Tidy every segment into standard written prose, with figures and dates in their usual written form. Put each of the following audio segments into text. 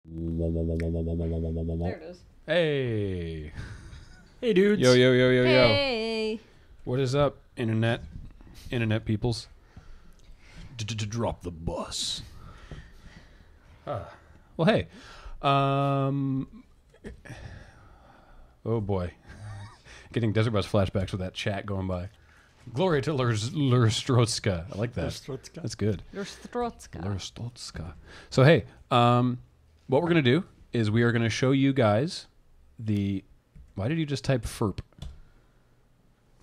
There it is. Hey. Hey, dudes. Yo, yo, yo, yo, yo. Hey. What is up, internet peoples? Drop the bus. Well, hey. Oh, boy. Getting Desert Bus flashbacks with that chat going by. Glory to Lurstrotska. I like that. Lurstrotska. That's good. Lurstrotska. So, hey, what we're going to do is we are going to show you guys the... Why did you just type FERP?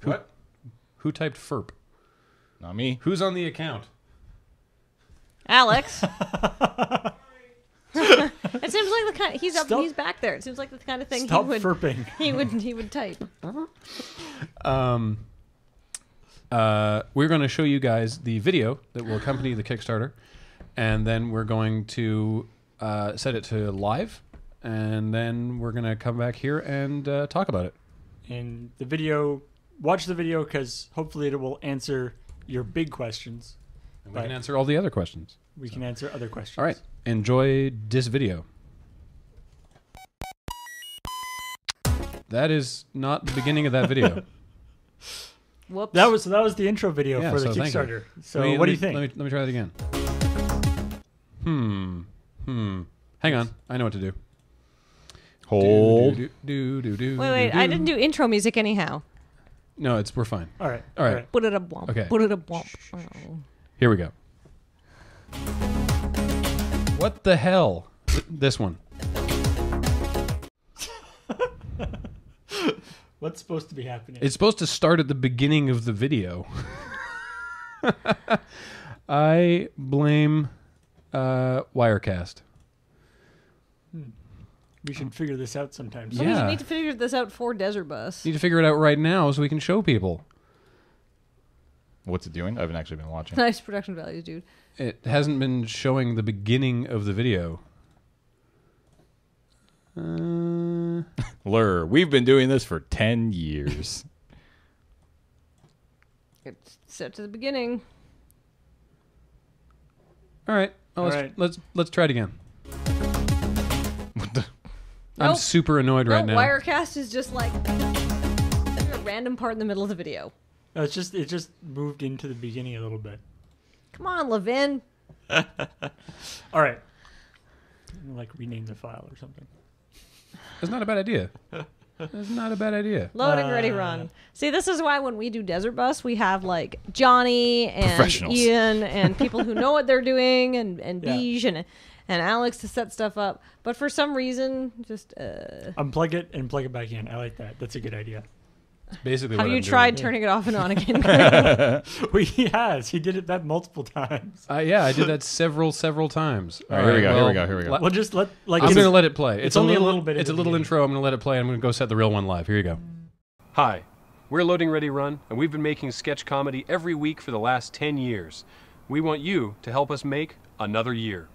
What? Who typed FERP? Not me. Who's on the account? Alex. It seems like the kind he's back there. It seems like the kind of thing Stop FERPing. he would type. We're going to show you guys the video that will accompany the Kickstarter, and then we're going to set it to live, and then we're going to come back here and talk about it. And the video, watch the video because hopefully it will answer your big questions. And we can answer all the other questions. We can answer other questions. All right. Enjoy this video. That is not the beginning of that video. Whoops. That was the intro video for the thank you. Kickstarter. So what do you think? Let me try that again. Hang on. I know what to do. Hold. Wait. I didn't do intro music anyhow. No, we're fine. All right. Put it up. Womp. Okay. Put it up. Womp. Here we go. What the hell? This one. What's supposed to be happening? It's supposed to start at the beginning of the video. I blame Wirecast. We should figure this out sometime. Yeah. Somebody need to figure this out for Desert Bus. Need to figure it out right now so we can show people. What's it doing? I haven't actually been watching. Nice production values, dude. It hasn't been showing the beginning of the video. Lur, we've been doing this for 10 years. It's set to the beginning. All right. All right. Let's try it again. What the? I'm Nope. super annoyed right now. Wirecast is just like a random part in the middle of the video. No, it just moved into the beginning a little bit. Come on, Levin. All right. Like rename the file or something. That's not a bad idea. That's not a bad idea. Loading ready run. See, this is why when we do Desert Bus, we have like Johnny and Professionals. Ian and people who know what they're doing and Beige and Alex to set stuff up. But for some reason, just Unplug it and plug it back in. I like that. That's a good idea. It's basically have what you I'm tried doing. turning it off and on again? Well, he has. He did it that multiple times. Yeah, I did that several times. All right, here we go. Here we go. Well, just let I'm going to let it play. it's only a little bit. It's a at the little beginning. intro. I'm going to let it play. I'm going to go set the real one live. Here you go. Hi, we're Loading Ready Run, and we've been making sketch comedy every week for the last 10 years. We want you to help us make another year.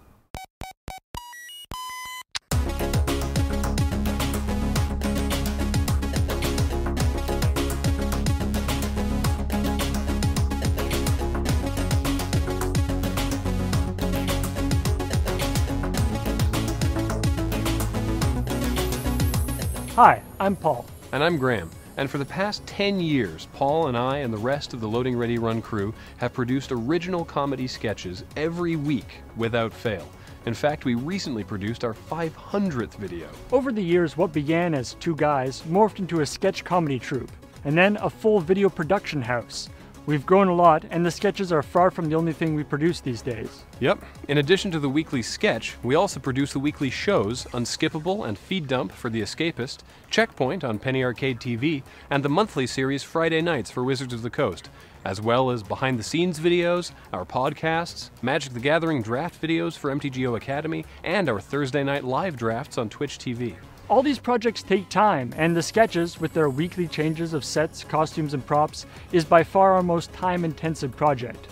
Hi, I'm Paul. And I'm Graham. And for the past 10 years, Paul and I and the rest of the Loading Ready Run crew have produced original comedy sketches every week without fail. In fact, we recently produced our 500th video. Over the years, what began as two guys morphed into a sketch comedy troupe, and then a full video production house. We've grown a lot, and the sketches are far from the only thing we produce these days. Yep. In addition to the weekly sketch, we also produce the weekly shows Unskippable and Feed Dump for The Escapist, Checkpoint on Penny Arcade TV, and the monthly series Friday Nights for Wizards of the Coast, as well as behind-the-scenes videos, our podcasts, Magic the Gathering draft videos for MTGO Academy, and our Thursday night live drafts on Twitch TV. All these projects take time, and the sketches, with their weekly changes of sets, costumes, and props, is by far our most time-intensive project.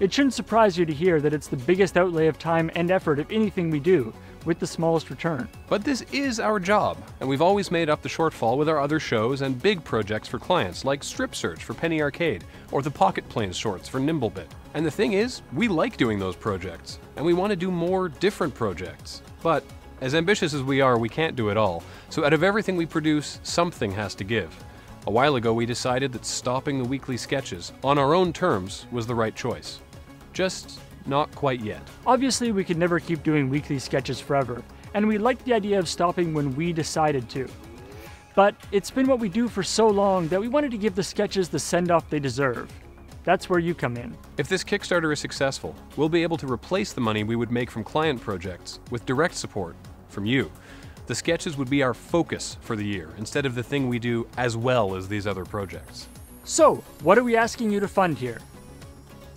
It shouldn't surprise you to hear that it's the biggest outlay of time and effort of anything we do, with the smallest return. But this is our job, and we've always made up the shortfall with our other shows and big projects for clients like Strip Search for Penny Arcade or the Pocket Planes shorts for Nimblebit. And the thing is, we like doing those projects, and we want to do more different projects. But As ambitious as we are, we can't do it all, so out of everything we produce, something has to give. A while ago, we decided that stopping the weekly sketches, on our own terms, was the right choice. Just not quite yet. Obviously, we could never keep doing weekly sketches forever, and we liked the idea of stopping when we decided to. But it's been what we do for so long that we wanted to give the sketches the send-off they deserve. That's where you come in. If this Kickstarter is successful, we'll be able to replace the money we would make from client projects with direct support from you. The sketches would be our focus for the year, instead of the thing we do as well as these other projects. So, what are we asking you to fund here?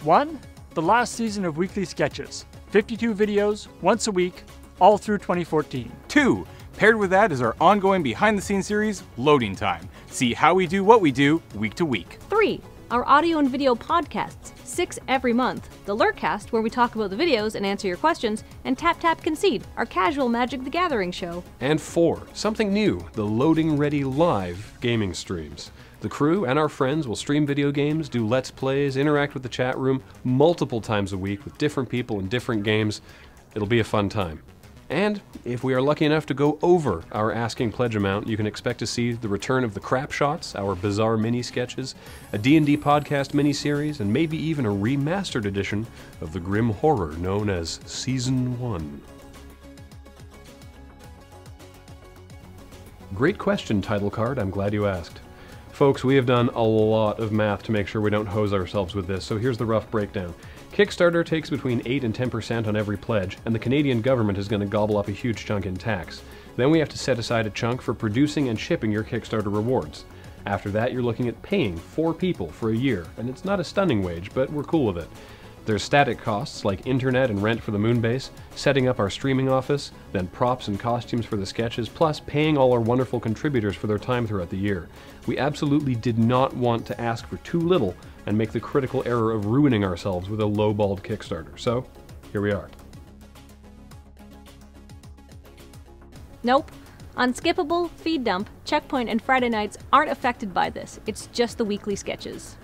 1. The last season of weekly sketches. 52 videos, once a week, all through 2014. 2. Paired with that is our ongoing behind-the-scenes series, Loading Time. See how we do what we do, week to week. 3. Our audio and video podcasts, 6 every month. The Lurkcast, where we talk about the videos and answer your questions, and Tap Tap Concede, our casual Magic the Gathering show. And 4, something new, the Loading Ready Live gaming streams. The crew and our friends will stream video games, do Let's Plays, interact with the chat room multiple times a week with different people and different games. It'll be a fun time. And if we are lucky enough to go over our asking pledge amount, you can expect to see the return of the Crap Shots, our bizarre mini-sketches, a D&D podcast mini-series, and maybe even a remastered edition of the grim horror known as Season 1. Great question, title card. I'm glad you asked. Folks, we have done a lot of math to make sure we don't hose ourselves with this, so here's the rough breakdown. Kickstarter takes between 8 and 10% on every pledge, and the Canadian government is going to gobble up a huge chunk in tax. Then we have to set aside a chunk for producing and shipping your Kickstarter rewards. After that, you're looking at paying 4 people for a year, and it's not a stunning wage, but we're cool with it. There's static costs like internet and rent for the Moonbase, setting up our streaming office, then props and costumes for the sketches, plus paying all our wonderful contributors for their time throughout the year. We absolutely did not want to ask for too little and make the critical error of ruining ourselves with a low-balled Kickstarter. So, here we are. Nope. Unskippable, Feed Dump, Checkpoint, and Friday Nights aren't affected by this. It's just the weekly sketches.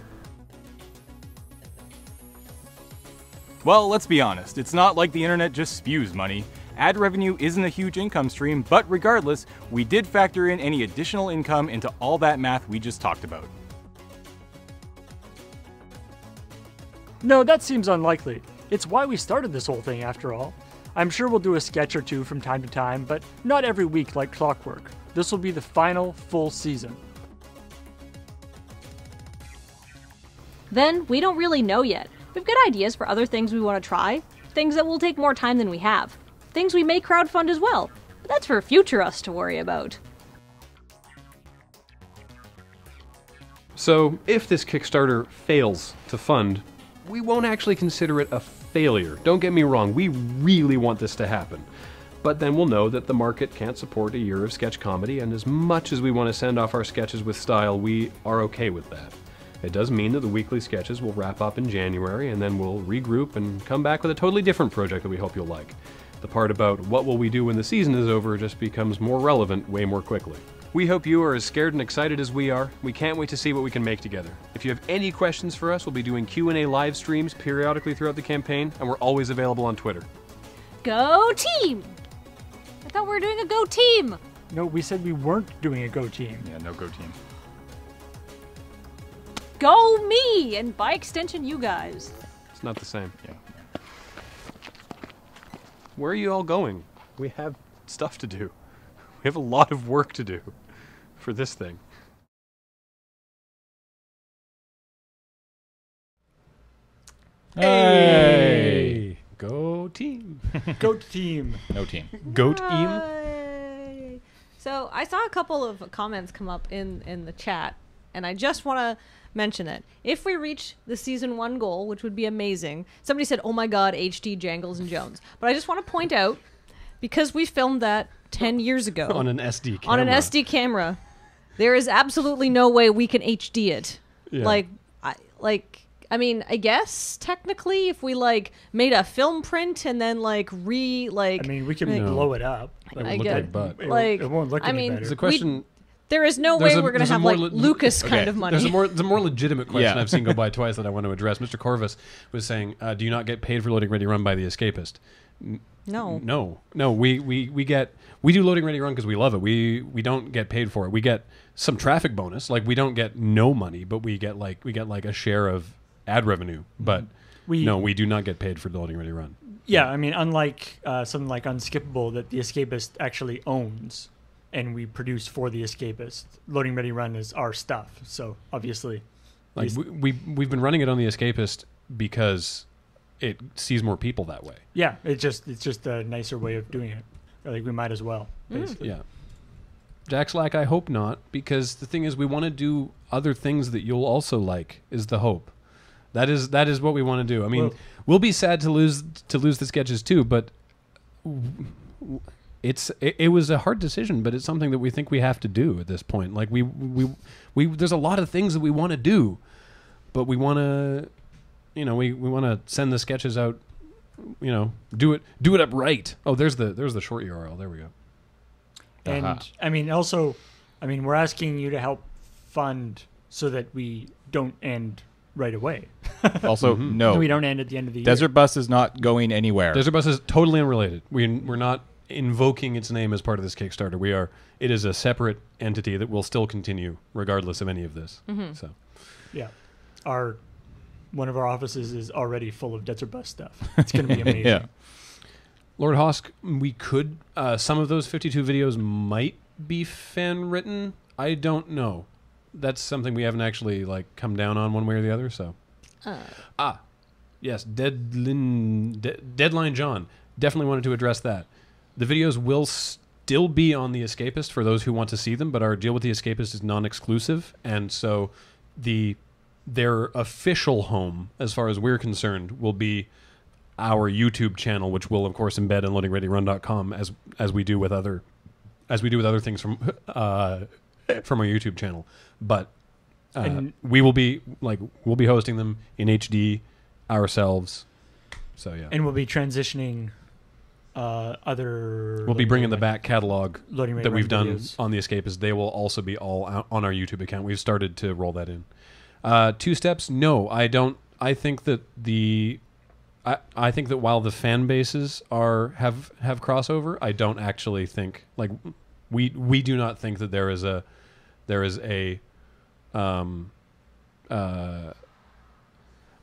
Well, let's be honest, it's not like the internet just spews money. Ad revenue isn't a huge income stream, but regardless, we did factor in any additional income into all that math we just talked about. No, that seems unlikely. It's why we started this whole thing, after all. I'm sure we'll do a sketch or two from time to time, but not every week like clockwork. This will be the final, full season. Then, we don't really know yet. We've got ideas for other things we want to try, things that will take more time than we have, things we may crowdfund as well, but that's for future us to worry about. So, if this Kickstarter fails to fund, we won't actually consider it a failure. Don't get me wrong, we really want this to happen. But then we'll know that the market can't support a year of sketch comedy, and as much as we want to send off our sketches with style, we are okay with that. It does mean that the weekly sketches will wrap up in January, and then we'll regroup and come back with a totally different project that we hope you'll like. The part about what will we do when the season is over just becomes more relevant way more quickly. We hope you are as scared and excited as we are. We can't wait to see what we can make together. If you have any questions for us, we'll be doing Q&A live streams periodically throughout the campaign, and we're always available on Twitter. Go team! I thought we were doing a go team! No, we said we weren't doing a go team. Yeah, no go team. Go me! And by extension, you guys. It's not the same. Yeah. Where are you all going? We have stuff to do. We have a lot of work to do for this thing. Hey! Go team. Goat team. No team. Goat team. Yay. So I saw a couple of comments come up in the chat, and I just want to mention it. If we reach the season 1 goal, which would be amazing, somebody said, "Oh my God, HD Jangles and Jones." But I just want to point out, because we filmed that 10 years ago On an SD camera. on an SD camera, there is absolutely no way we can HD it. Yeah. I mean, I guess technically, if we made a film print and then I mean, we can blow it up. But I look get like butt. it won't look I any mean, better. There's a question. there is no way we're going to have Lucas kind of money. There's a more legitimate question Yeah. I've seen go by twice that I want to address. Mr. Corvus was saying, do you not get paid for Loading Ready Run by The Escapist? No. We do Loading Ready Run because we love it. We don't get paid for it. We get some traffic bonus. Like, we don't get no money, but we get like a share of ad revenue. But we do not get paid for Loading Ready Run. Yeah, I mean, unlike something like Unskippable that the Escapist actually owns, and we produce for the Escapist, Loading Ready Run is our stuff. So obviously, like we've been running it on the Escapist because it sees more people that way. Yeah, it's just a nicer way of doing it. I think we might as well, basically. Yeah. Jackslack, I hope not, because the thing is, we want to do other things that you'll also like. Is the hope. That is what we want to do. I mean, we'll be sad to lose the sketches too, but it was a hard decision, but it's something that we think we have to do at this point. Like we there's a lot of things that we want to do, but we want to, we want to send the sketches out, do it up right. Oh, there's the short URL. There we go. And I mean, also, we're asking you to help fund so that we don't end right away. Also, no, we don't end at the end of the year. Desert Bus is not going anywhere. Desert Bus is totally unrelated. We're not invoking its name as part of this Kickstarter. It is a separate entity that will still continue regardless of any of this. So, yeah, one of our offices is already full of Desert Bus stuff. It's going to be amazing. Yeah. Lord Hosk, we could some of those 52 videos might be fan written. I don't know. That's something we haven't actually come down on one way or the other. So, yes, Deadline John definitely wanted to address that. The videos will still be on the Escapist for those who want to see them, but our deal with the Escapist is non-exclusive, and so their official home, as far as we're concerned, will be our YouTube channel, which will of course embed on LoadingReadyRun.com as we do with other things from our YouTube channel. But we'll be hosting them in HD ourselves. So yeah, and we'll be transitioning other. We'll be bringing the back catalog that we've done videos on the Escapist. They will also be all out on our YouTube account. We've started to roll that in. 2 steps? No, I don't. I think that I think that while the fan bases have crossover, I don't actually think we do not think that there is a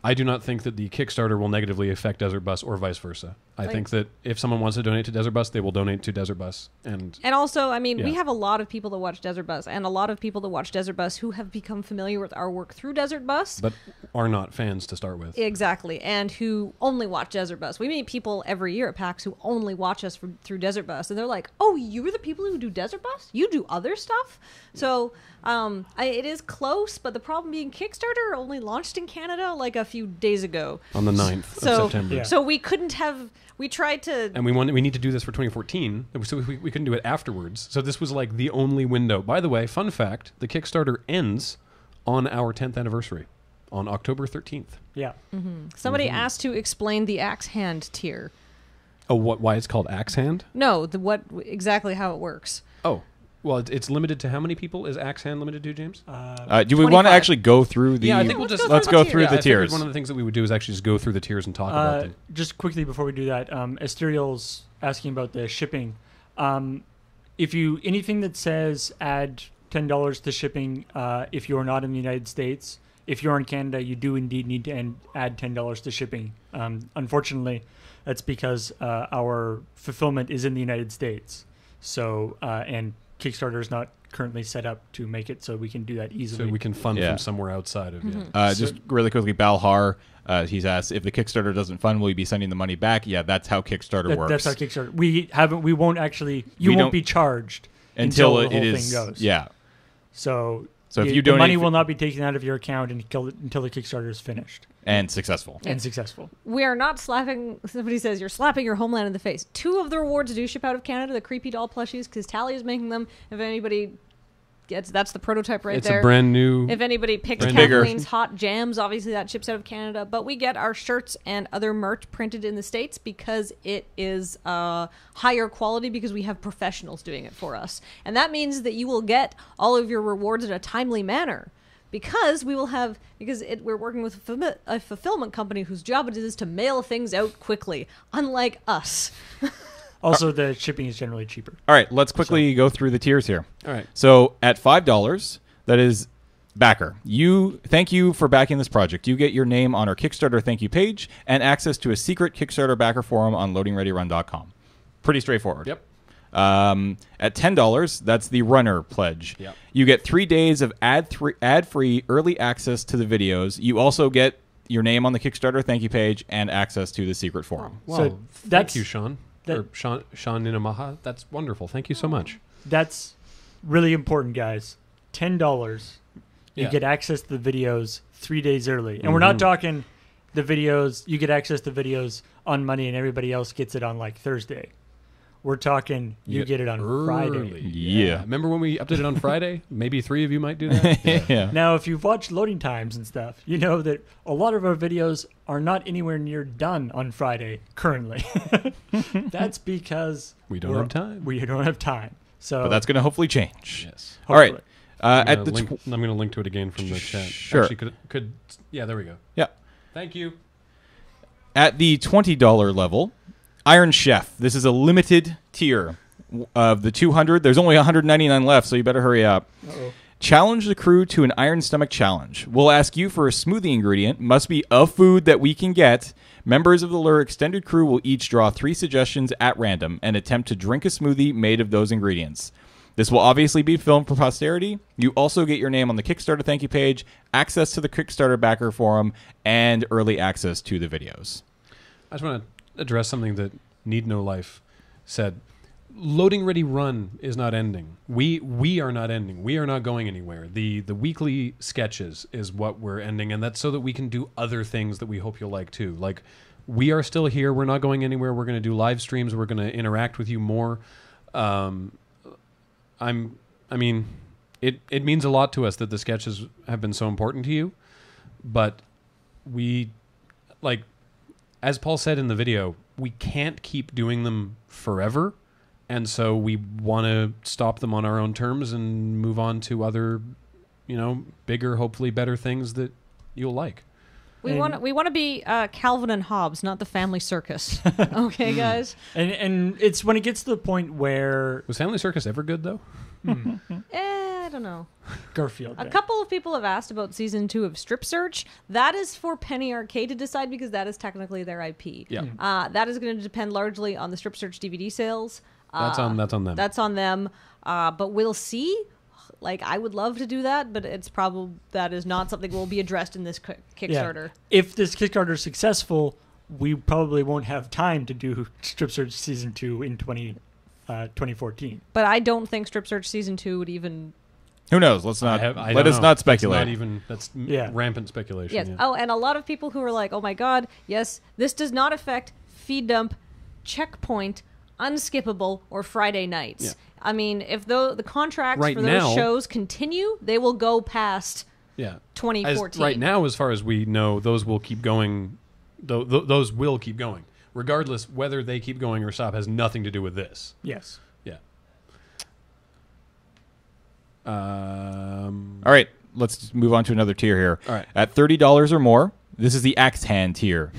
I do not think that the Kickstarter will negatively affect Desert Bus or vice versa. I think that if someone wants to donate to Desert Bus, they will donate to Desert Bus. And also, we have a lot of people that watch Desert Bus, and a lot of people that watch Desert Bus who have become familiar with our work through Desert Bus. But are not fans to start with. Exactly, and who only watch Desert Bus. We meet people every year at PAX who only watch us through Desert Bus, and they're like, oh, you're the people who do Desert Bus? You do other stuff? So it is close, but the problem being Kickstarter only launched in Canada a few days ago. On the 9th of September. Yeah. So we couldn't have... We tried to... And we need to do this for 2014, so we couldn't do it afterwards. So this was the only window. By the way, fun fact, the Kickstarter ends on our 10th anniversary, on October 13th. Yeah. Somebody asked to explain the Axe Hand tier. Oh, why it's called Axe Hand? No, exactly how it works. Oh. Well, it's limited to how many people is Axe Hand limited to, James? Do we want to actually go through the... Yeah, I think let's go through the tiers. One of the things that we would do is actually just go through the tiers and talk about them. Just quickly before we do that, Asterial's asking about the shipping. Anything that says add $10 to shipping if you're not in the United States, if you're in Canada, you do indeed need to add $10 to shipping. Unfortunately, that's because our fulfillment is in the United States. So, and Kickstarter is not currently set up to make it so we can do that easily. So we can fund from somewhere outside of just really quickly, Balhar, he's asked if the Kickstarter doesn't fund, will you be sending the money back? Yeah, that's how Kickstarter works. That's how Kickstarter. We won't actually. You won't be charged until the whole thing goes. Yeah. So if you donate, the money will not be taken out of your account until the Kickstarter is finished and successful. We are not slapping. Somebody says you're slapping your homeland in the face. 2 of the rewards do ship out of Canada. The creepy doll plushies, because Tally is making them. If anybody gets, that's the prototype right there. It's a brand new. If anybody picks Kathleen's Hot Jams, obviously that ships out of Canada. But we get our shirts and other merch printed in the States because it is higher quality, because we have professionals doing it for us, and that means that you will get all of your rewards in a timely manner. because we're working with a fulfillment company whose job it is to mail things out quickly, unlike us. Also, the shipping is generally cheaper. All right, let's quickly go through the tiers here. All right. So at $5, that is backer. Thank you for backing this project. You get your name on our Kickstarter thank you page and access to a secret Kickstarter backer forum on LoadingReadyRun.com. Pretty straightforward. Yep. At $10, that's the runner pledge. Yep. You get 3 days of ad-free early access to the videos. You also get your name on the Kickstarter thank you page and access to the secret forum. Wow. So Thank that's- you, Sean. Or Sean Ninamaha. That's wonderful. Thank you so much. That's really important, guys. $10. You Yeah. get access to the videos 3 days early. And we're not talking the videos, you get access to videos on Monday and everybody else gets it on like Thursday. We're talking you get it on Friday. Early. Yeah. Remember when we updated on Friday? Maybe 3 of you might do that. Yeah. Now, if you've watched loading times and stuff, you know that a lot of our videos are not anywhere near done on Friday currently. That's because We don't have time. We don't have time. So But that's going to hopefully change. Yes. All right. hopefully. I'm At gonna the link, I'm going to link to it again from the chat. Sure. Actually, yeah, there we go. yeah. Thank you. At the $20 level, Iron Chef. This is a limited tier of the 200. There's only 199 left, so you better hurry up. Uh-oh. Challenge the crew to an Iron Stomach challenge. We'll ask you for a smoothie ingredient. Must be a food that we can get. Members of the Lure extended crew will each draw 3 suggestions at random and attempt to drink a smoothie made of those ingredients. This will obviously be filmed for posterity. You also get your name on the Kickstarter thank you page, access to the Kickstarter backer forum, and early access to the videos. I just want to address something that Need No Life said. Loading Ready Run is not ending. We are not ending. We are not going anywhere. The weekly sketches is what we're ending, and that's so that we can do other things that we hope you'll like too. Like, we are still here. We're not going anywhere. We're going to do live streams. We're going to interact with you more. It means a lot to us that the sketches have been so important to you, but we, like, as Paul said in the video, we can't keep doing them forever, and so we want to stop them on our own terms and move on to other, bigger, hopefully better things that you'll like. We want to be Calvin and Hobbes, not the family circus. Okay, guys? And it's when it gets to the point where Was Family Circus ever good, though? I don't know. Garfield. A couple of people have asked about season 2 of Strip Search. That is for Penny Arcade to decide because that is technically their IP. Yeah. That is going to depend largely on the Strip Search DVD sales. That's on them. That's on them. But we'll see. Like, I would love to do that, but it's probably that is not something will be addressed in this Kickstarter. Yeah. If this Kickstarter is successful, we probably won't have time to do Strip Search Season 2 in 2014. But I don't think Strip Search Season 2 would even... Who knows? Let's not. Let us not speculate. That's rampant speculation. Yes. Yeah. Oh, and a lot of people who are like, oh my God, yes, this does not affect Feed Dump, Checkpoint, Unskippable, or Friday Nights. Yeah. I mean, if the contracts Right for those now- shows continue, they will go past 2014. Right now, as far as we know, those will keep going. Those will keep going, regardless whether they keep going or stop. Has nothing to do with this. Yes. Yeah. All right, let's move on to another tier here. All right. At $30 or more, this is the Axe Hand tier,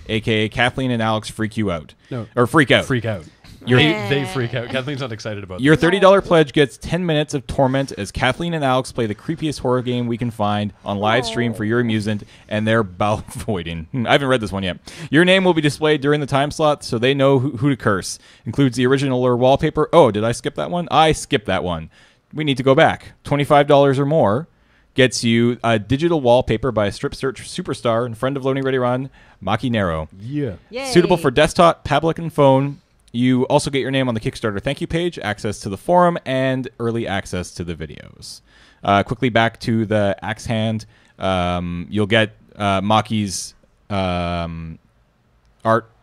a.k.a. Kathleen and Alex freak you out. No. Or freak out. Freak out. They freak out. Kathleen's not excited about Your this. $30 pledge gets 10 minutes of torment as Kathleen and Alex play the creepiest horror game we can find on live stream for your amusement, and they're bowel voiding. I haven't read this one yet. Your name will be displayed during the time slot so they know who to curse. Includes the original Lure wallpaper. Oh, did I skip that one? I skipped that one. We need to go back. $25 or more gets you a digital wallpaper by a Strip Search superstar and friend of Loading Ready Run, Maki Nero. Yeah. Yay. Suitable for desktop, tablet, and phone. You also get your name on the Kickstarter thank you page, access to the forum, and early access to the videos. Quickly back to the Axe Hand. You'll get Maki's art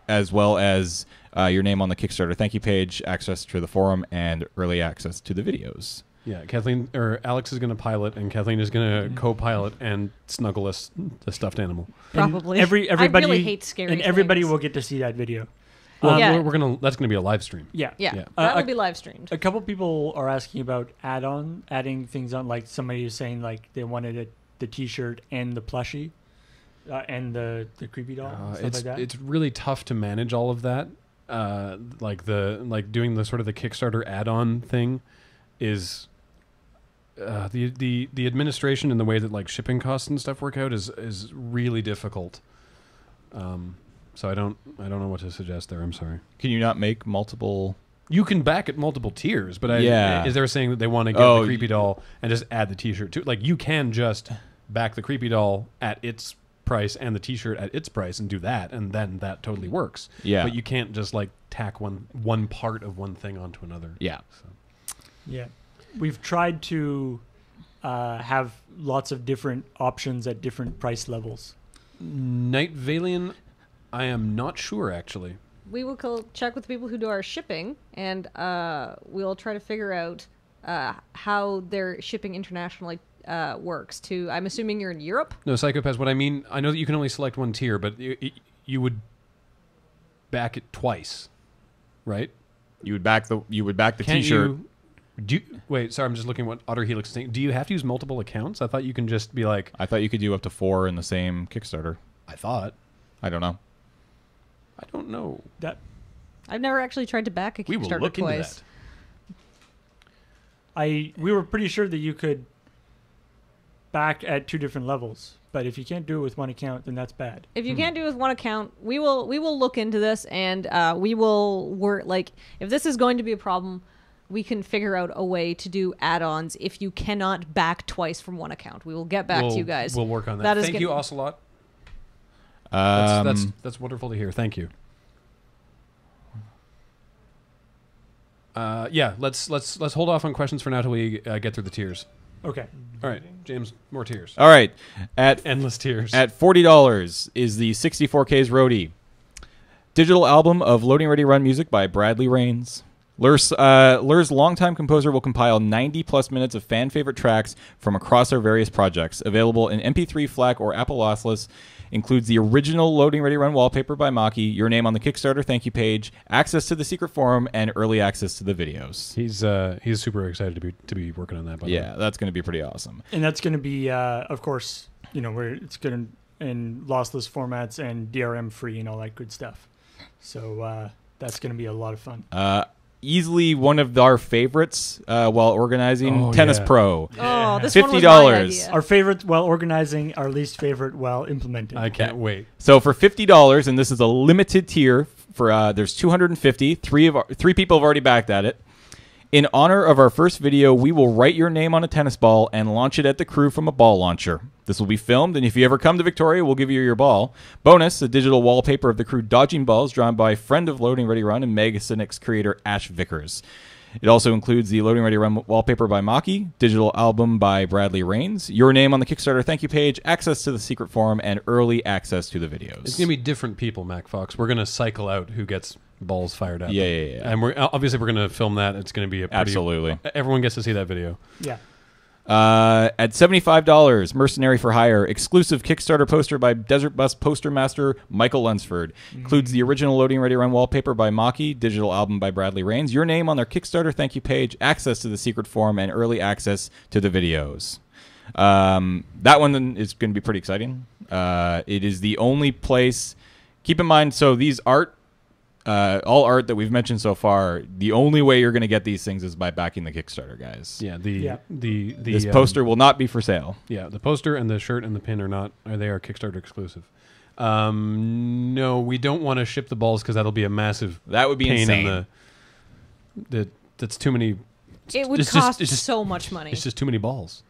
as well as your name on the Kickstarter thank you page, access to the forum, and early access to the videos. Yeah, Kathleen or Alex is going to pilot, and Kathleen is going to co-pilot and snuggle us the stuffed animal. Probably. Everybody, I really hate scary and everybody things. will get to see that video. Well, Yeah. that's going to be a live stream. Yeah. Yeah, Yeah. that will be live streamed. A couple people are asking about adding things on. Like somebody is saying like they wanted it the T-shirt and the plushie, and the creepy doll, stuff like that. It's really tough to manage all of that. Like doing the sort of the Kickstarter add-on thing is the administration and the way that like shipping costs and stuff work out is really difficult. So I don't know what to suggest there. I'm sorry. Can you not make multiple? You can back at multiple tiers, but is there saying that they want to get the creepy doll and just add the T-shirt to? Like you can just back the creepy doll at its price and the T-shirt at its price and do that, and then that totally works. Yeah. But you can't just like tack one part of one thing onto another. Yeah. So. Yeah. We've tried to have lots of different options at different price levels. Night Valian, I am not sure actually. We will check with the people who do our shipping, and we'll try to figure out how their shipping internationally works. I'm assuming you're in Europe? No, Psychopaths, what I mean, I know that you can only select one tier, but you would back it twice, right? You would back the T-shirt. Wait, sorry, I'm just looking at what Otter Helix is saying. Do you have to use multiple accounts? I thought you can just be like... I thought you could do up to 4 in the same Kickstarter. I thought. I don't know. I don't know. I've never actually tried to back a Kickstarter We will look twice. into that. We were pretty sure that you could back at 2 different levels, but if you can't do it with one account, then that's bad. If you can't do it with one account, we will look into this, and we will work. Like, if this is going to be a problem, we can figure out a way to do add-ons if you cannot back twice from one account. We will get back to you guys. We'll work on that. Thank you, Ocelot. That's wonderful to hear. Thank you. Yeah, let's hold off on questions for now till we get through the tiers. Okay. All right, James, more tiers. All right. At endless tiers. At $40 is the 64K's Roadie. Digital album of Loading Ready Run music by Bradley Rains. Lur's longtime composer will compile 90-plus minutes of fan-favorite tracks from across our various projects. Available in MP3, FLAC, or Apple Lossless. Includes the original Loading Ready Run wallpaper by Maki, your name on the Kickstarter thank you page, access to the secret forum, and early access to the videos. He's super excited to be working on that. By the way. That's going to be pretty awesome. And that's going to be, of course, where it's going to in lossless formats and DRM free and all that good stuff. So that's going to be a lot of fun. Easily one of our favorites while organizing, Tennis Pro. Oh, this $50. one was my idea. Our favorite while organizing, our least favorite while implementing. I can't wait. So for $50, and this is a limited tier for there's 250. Three people have already backed at it. In honor of our first video, we will write your name on a tennis ball and launch it at the crew from a ball launcher. This will be filmed, and if you ever come to Victoria, we'll give you your ball. Bonus, a digital wallpaper of the crew dodging balls drawn by friend of Loading Ready Run and Mega Cynics creator Ash Vickers. It also includes the Loading Ready Run wallpaper by Maki, digital album by Bradley Rains, your name on the Kickstarter thank you page, access to the secret forum, and early access to the videos. It's going to be different people, Mac Fox. We're going to cycle out who gets balls fired at. Yeah. And we're going to film that. It's going to be a pretty... Absolutely. Everyone gets to see that video. Yeah. At $75, Mercenary for Hire, exclusive Kickstarter poster by Desert Bus poster master Michael Lunsford. Includes the original Loading Ready Run wallpaper by Maki, digital album by Bradley Rains, your name on their Kickstarter thank you page, access to the secret forum, and early access to the videos. That one is going to be pretty exciting. It is the only place... Keep in mind, so these all art that we've mentioned so far, the only way you're going to get these things is by backing the Kickstarter, guys. Yeah, this poster will not be for sale. Yeah, the poster and the shirt and the pin they are Kickstarter exclusive. No, we don't want to ship the balls because that'll be a massive that would be pain insane. That's too many. It would cost so much money. It's just too many balls.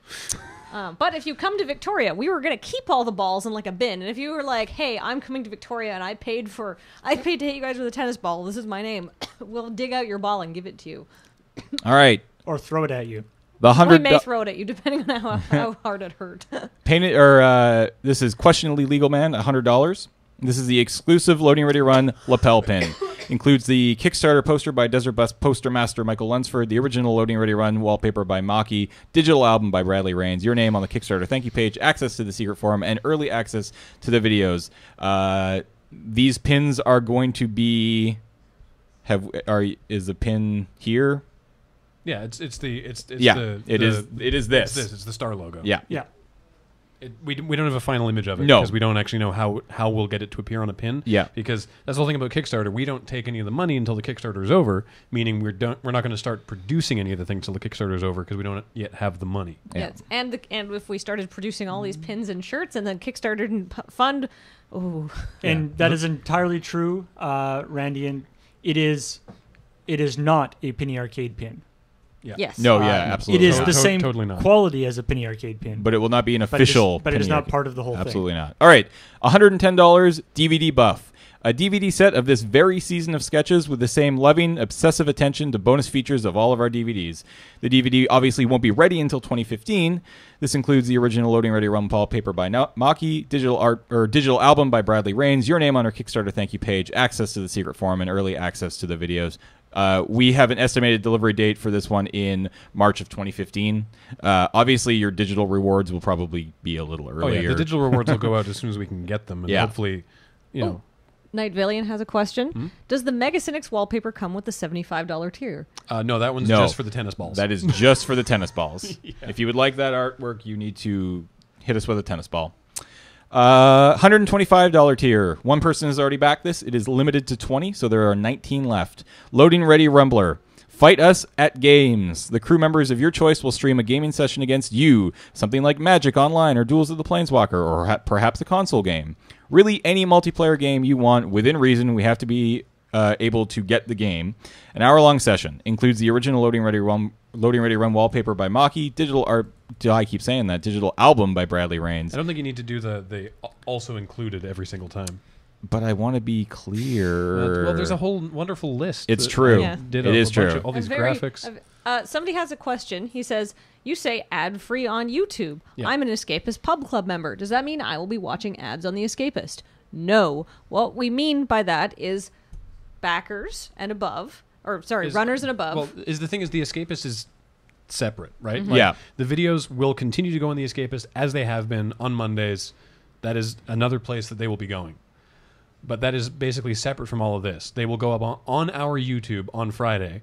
But if you come to Victoria, we were going to keep all the balls in like a bin. And if you were like, hey, I'm coming to Victoria and I paid to hit you guys with a tennis ball. This is my name. We'll dig out your ball and give it to you. All right. Or throw it at you. The we may throw it at you depending on how hard it hurt. This is Questionably Legal Man, $100. This is the exclusive Loading Ready Run lapel pin. Includes the Kickstarter poster by Desert Bus poster master Michael Lunsford, the original Loading Ready Run wallpaper by Maki, digital album by Bradley Rains, your name on the Kickstarter thank you page, access to the secret forum, and early access to the videos. These pins are going to be... Is the pin here? Yeah, it is this. It's the It's the star logo. Yeah. We don't have a final image of it No. because we don't actually know how we'll get it to appear on a pin. Yeah. Because that's the whole thing about Kickstarter. We don't take any of the money until the Kickstarter is over, meaning we're not going to start producing any of the things until the Kickstarter is over because we don't yet have the money. Yeah. Yes. And if we started producing all these pins and shirts and then Kickstarter didn't fund, ooh. And that is entirely true, Randy. And it is not a Penny Arcade pin. Yeah. Yes. No, yeah, It absolutely. is not. the same totally not. quality as a Penny Arcade pin. But it will not be an official. But it is Penny not Arcade. part of the whole thing. Absolutely not. All right, $110 DVD buff. A DVD set of this very season of sketches with the same loving, obsessive attention to bonus features of all of our DVDs. The DVD obviously won't be ready until 2015. This includes the original Loading Ready Run wallpaper by Maki, digital album by Bradley Rains, your name on our Kickstarter thank you page, access to the secret forum, and early access to the videos. We have an estimated delivery date for this one in March of 2015. Obviously, your digital rewards will probably be a little earlier. Oh yeah, the digital rewards will go out as soon as we can get them, and hopefully, you know. Night Valiant has a question. Does the Mega Cynics wallpaper come with the $75 tier? No, that one's just for the tennis balls. That is just for the tennis balls. If you would like that artwork, you need to hit us with a tennis ball. $125 tier. One person has already backed this. It is limited to 20, so there are 19 left. Loading Ready Rumbler. Fight us at games. The crew members of your choice will stream a gaming session against you, something like Magic Online or Duels of the Planeswalker, or perhaps a console game. Really, any multiplayer game you want, within reason. We have to be able to get the game. An hour-long session includes the original Loading Ready Run wallpaper by Maki, digital art. I keep saying that. Digital album by Bradley Rains. I don't think you need to do the also included every single time. But I want to be clear. Well, there's a whole wonderful list. It's true. Yeah. Did It is bunch true. of all these graphics. Somebody has a question. He says, you say ad-free on YouTube. Yeah. I'm an Escapist Pub Club member. Does that mean I will be watching ads on The Escapist? No. What we mean by that is backers and above. Or, sorry, runners and above. Well, the thing is, The Escapist is separate, right? Mm-hmm. Yeah. The videos will continue to go on The Escapist as they have been on Mondays. That is another place that they will be going. But that is basically separate from all of this. They will go up on our YouTube on Friday,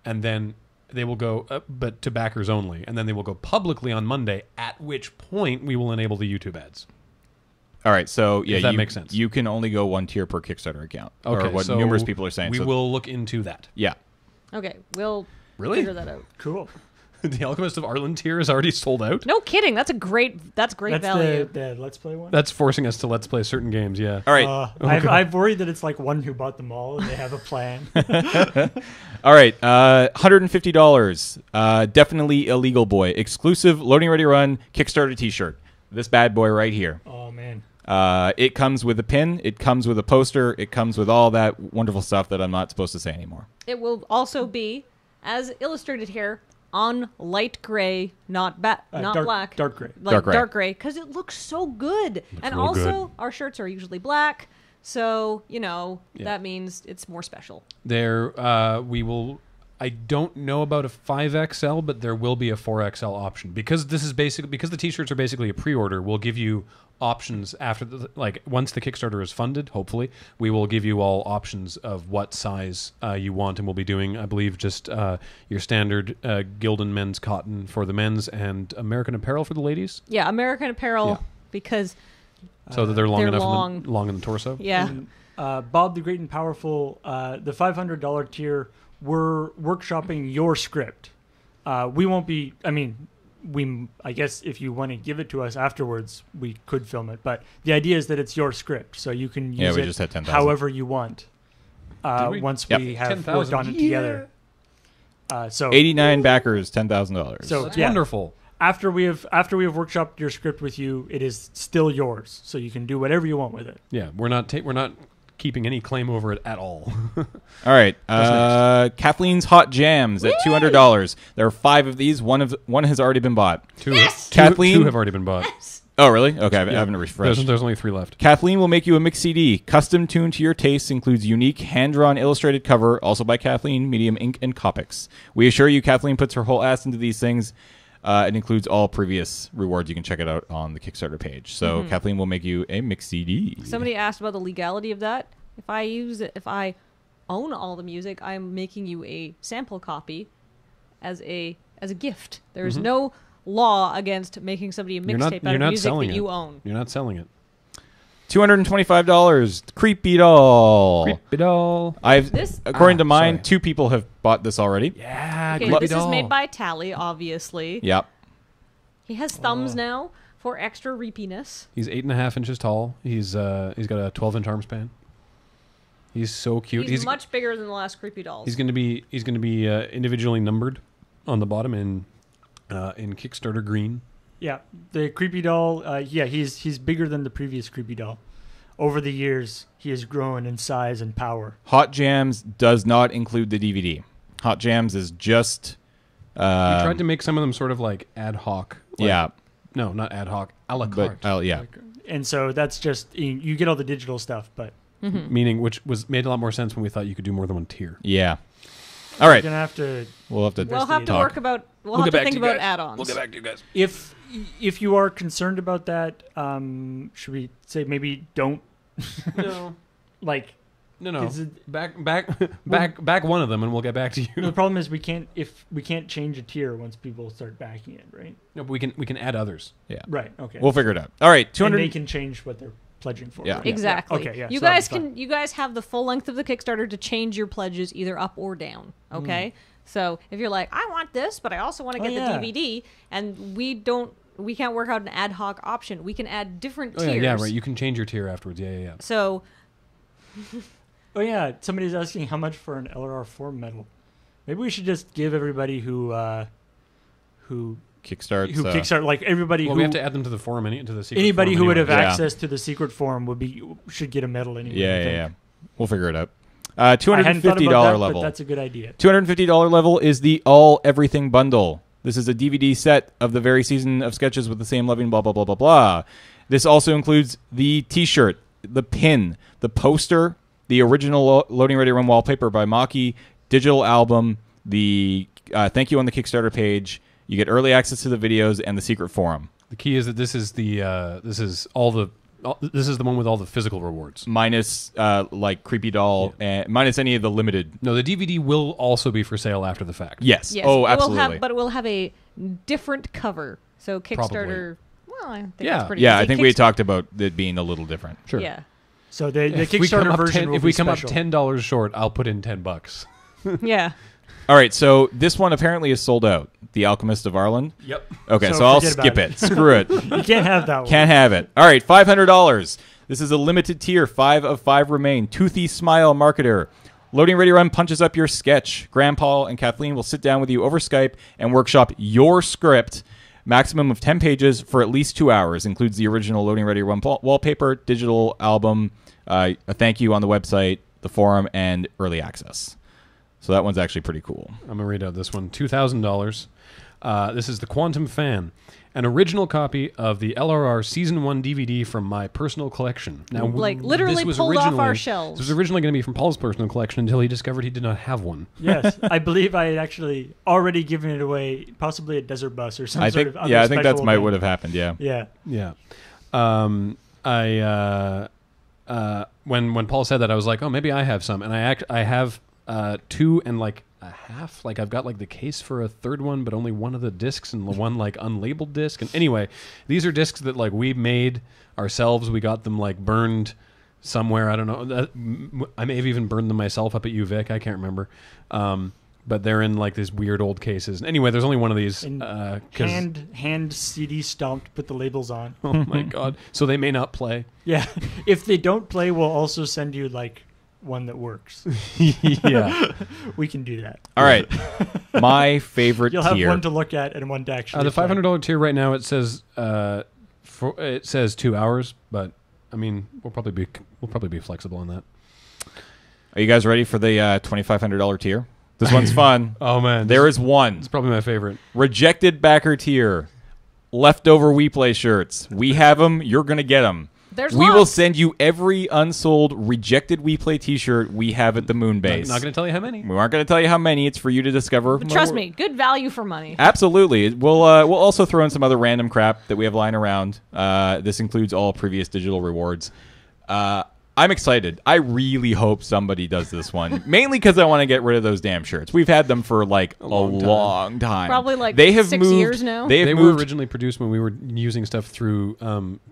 and then they will go, but to backers only, and then they will go publicly on Monday, at which point we will enable the YouTube ads. All right, so yeah, that makes sense. You can only go one tier per Kickstarter account. Okay, or what so numerous people are saying. We so, will look into that. Yeah. Okay, we'll Really? figure that out. Cool. The Alchemist of Arlen tier is already sold out? No kidding. That's great That's value. the Let's Play one? That's forcing us to Let's Play certain games, yeah. All right. I've worried that it's like one who bought them all and they have a plan. All right. $150. Definitely Illegal Boy. Exclusive Loading Ready Run Kickstarter t-shirt. This bad boy right here. Oh, man. It comes with a pin. It comes with a poster. It comes with all that wonderful stuff that I'm not supposed to say anymore. It will also be, as illustrated here, on light gray, not black. Dark gray. Like Dark gray. because it looks so good. And real also, good. our shirts are usually black, so, that means it's more special. We will... I don't know about a 5XL, but there will be a 4XL option. Because this is because the t-shirts are basically a pre-order, we'll give you options after once the Kickstarter is funded, hopefully, we will give you all options of what size you want, and we'll be doing, I believe, just your standard Gildan men's cotton for the men's and American Apparel for the ladies. Yeah, American Apparel, Yeah. because, So that they're long they're enough long. long in the torso. yeah. And, Bob the Great and Powerful, the $500 tier, we're workshopping your script. We won't be, I guess if you want to give it to us afterwards, we could film it. But the idea is that it's your script, so you can use we it just had 10,000. however you want. Once Yep. we have 10,000. worked on it together. So 89 backers, $10,000. So That's yeah, wonderful. after we have workshopped your script with you, it is still yours. So you can do whatever you want with it. Yeah, we're not keeping any claim over it at all. All right. Kathleen's Hot Jams at $200. There are 5 of these. One has already been bought. Kathleen? Two have already been bought. Oh, really? Okay, I haven't refreshed. There's only 3 left. Kathleen will make you a mix CD. Custom tuned to your tastes, includes unique hand-drawn illustrated cover, also by Kathleen, medium ink and Copics. We assure you Kathleen puts her whole ass into these things. It includes all previous rewards. You can check it out on the Kickstarter page. So Kathleen will make you a mix CD. Somebody asked about the legality of that. If I own all the music, I'm making you a sample copy as a gift. There's no law against making somebody a mixtape out of music that you own. You're not selling it. $225. Creepy doll. Creepy doll. According to mine, 2 people have bought this already. Yeah. Okay, this is made by Tally, obviously. Yep. He has thumbs now for extra reapiness. He's 8.5 inches tall. He's got a 12-inch arm span. He's so cute. He's much bigger than the last creepy dolls. He's going to be individually numbered on the bottom in Kickstarter green. Yeah, the creepy doll. He's bigger than the previous creepy doll. Over the years, he has grown in size and power. Hot Jams does not include the DVD. Hot Jams is just. We tried to make some of them sort of like ad hoc. Yeah. No, not ad hoc. A la carte. Yeah. And so that's just you get all the digital stuff, but meaning which made a lot more sense when we thought you could do more than one tier. Yeah. All right. We're gonna have to. We'll have to talk. work about. We'll have to think about add-ons. We'll get back to you guys. If you are concerned about that, should we say maybe don't? No. No. Back one of them, and we'll get back to you. No, the problem is we can't change a tier once people start backing it, right? No, but we can add others. Yeah. Right. Okay. We'll figure it out. All right. 200. And they can change what they're pledging for. Yeah. Right? Exactly. Okay. Yeah. You so guys can. You guys have the full length of the Kickstarter to change your pledges either up or down. Okay. So if you're like, I want this, but I also want to get the DVD, and we can't work out an ad hoc option. We can add different tiers. Yeah, right. You can change your tier afterwards. Yeah. So. Oh yeah, somebody's asking how much for an LRR form medal. Maybe we should just give everybody who Kickstart, like everybody. Well, we have to add them to the forum, to the secret. Anybody forum who would have anyway. access to the secret forum should get a medal anyway. Yeah. We'll figure it out. $250 level. But that's a good idea. $250 level is the All Everything bundle. This is a DVD set of the very season of sketches with the same loving blah blah blah blah blah. This also includes the T-shirt, the pin, the poster, the original Loading Ready Run wallpaper by Maki, digital album, the thank you on the Kickstarter page. You get early access to the videos and the secret forum. The key is that this is the one with all the physical rewards, minus like creepy doll and minus any of the limited. No, the DVD will also be for sale after the fact. Yes. Oh, absolutely. But it will have a different cover. So Kickstarter. Probably. Well, I think it's pretty. Yeah, easy. I think we talked about it being a little different. Sure. Yeah. So the Kickstarter version will be if we come special. up $10 short, I'll put in $10. Yeah. All right, so this one apparently is sold out. The Alchemist of Arlen. Yep. Okay, So so I'll forget skip about it. Screw it. You can't have that one. Can't have it. All right, $500. This is a limited tier. 5 of 5 remain. Toothy Smile Marketer. Loading Ready Run punches up your sketch. Graham, Paul, and Kathleen will sit down with you over Skype and workshop your script. Maximum of 10 pages for at least 2 hours. Includes the original Loading Ready Run wallpaper, digital album, a thank you on the website, the forum, and early access. So that one's actually pretty cool. I'm going to read out this one. $2,000. This is the Quantum Fan. An original copy of the LRR Season 1 DVD from my personal collection. Now, literally this was pulled off our This shelves. was originally going to be from Paul's personal collection until he discovered he did not have one. Yes, I believe I had actually already given it away, possibly at Desert Bus or some I sort think, of other I think special that's might event. would have happened. Yeah. Yeah. Yeah. When Paul said that, I was like, oh, maybe I have some. And I have 2 and like a half. Like I've got like the case for a third one, but only one of the discs and the one like unlabeled disc. And anyway, these are discs that like we made ourselves. We got them like burned somewhere. I don't know. I may have even burned them myself up at UVic. I can't remember. But they're in like these weird old cases. Anyway, there's only one of these. Hand CD stomped, put the labels on. Oh my god! So they may not play. Yeah, if they don't play, we'll also send you like one that works. Yeah, we can do that. All right, my favorite You'll have tier. one to look at and one to actually. the $500 tier right now. It says 2 hours, but I mean we'll probably be flexible on that. Are you guys ready for the $2,500 tier? This one's fun. Oh man, There is one. It's probably my favorite. Rejected backer tier. Leftover We Play shirts. We have them. You're going to get them. We will send you every unsold rejected We Play t-shirt we have at the moon base. Not going to tell you how many. We aren't going to tell you how many. It's for you to discover. But trust me, good value for money. Absolutely. We'll also throw in some other random crap that we have lying around. This includes all previous digital rewards. I'm excited. I really hope somebody does this one. Mainly because I want to get rid of those damn shirts. We've had them for like a long time. Probably like they have 6 moved, years now. They were moved, originally produced when we were using stuff through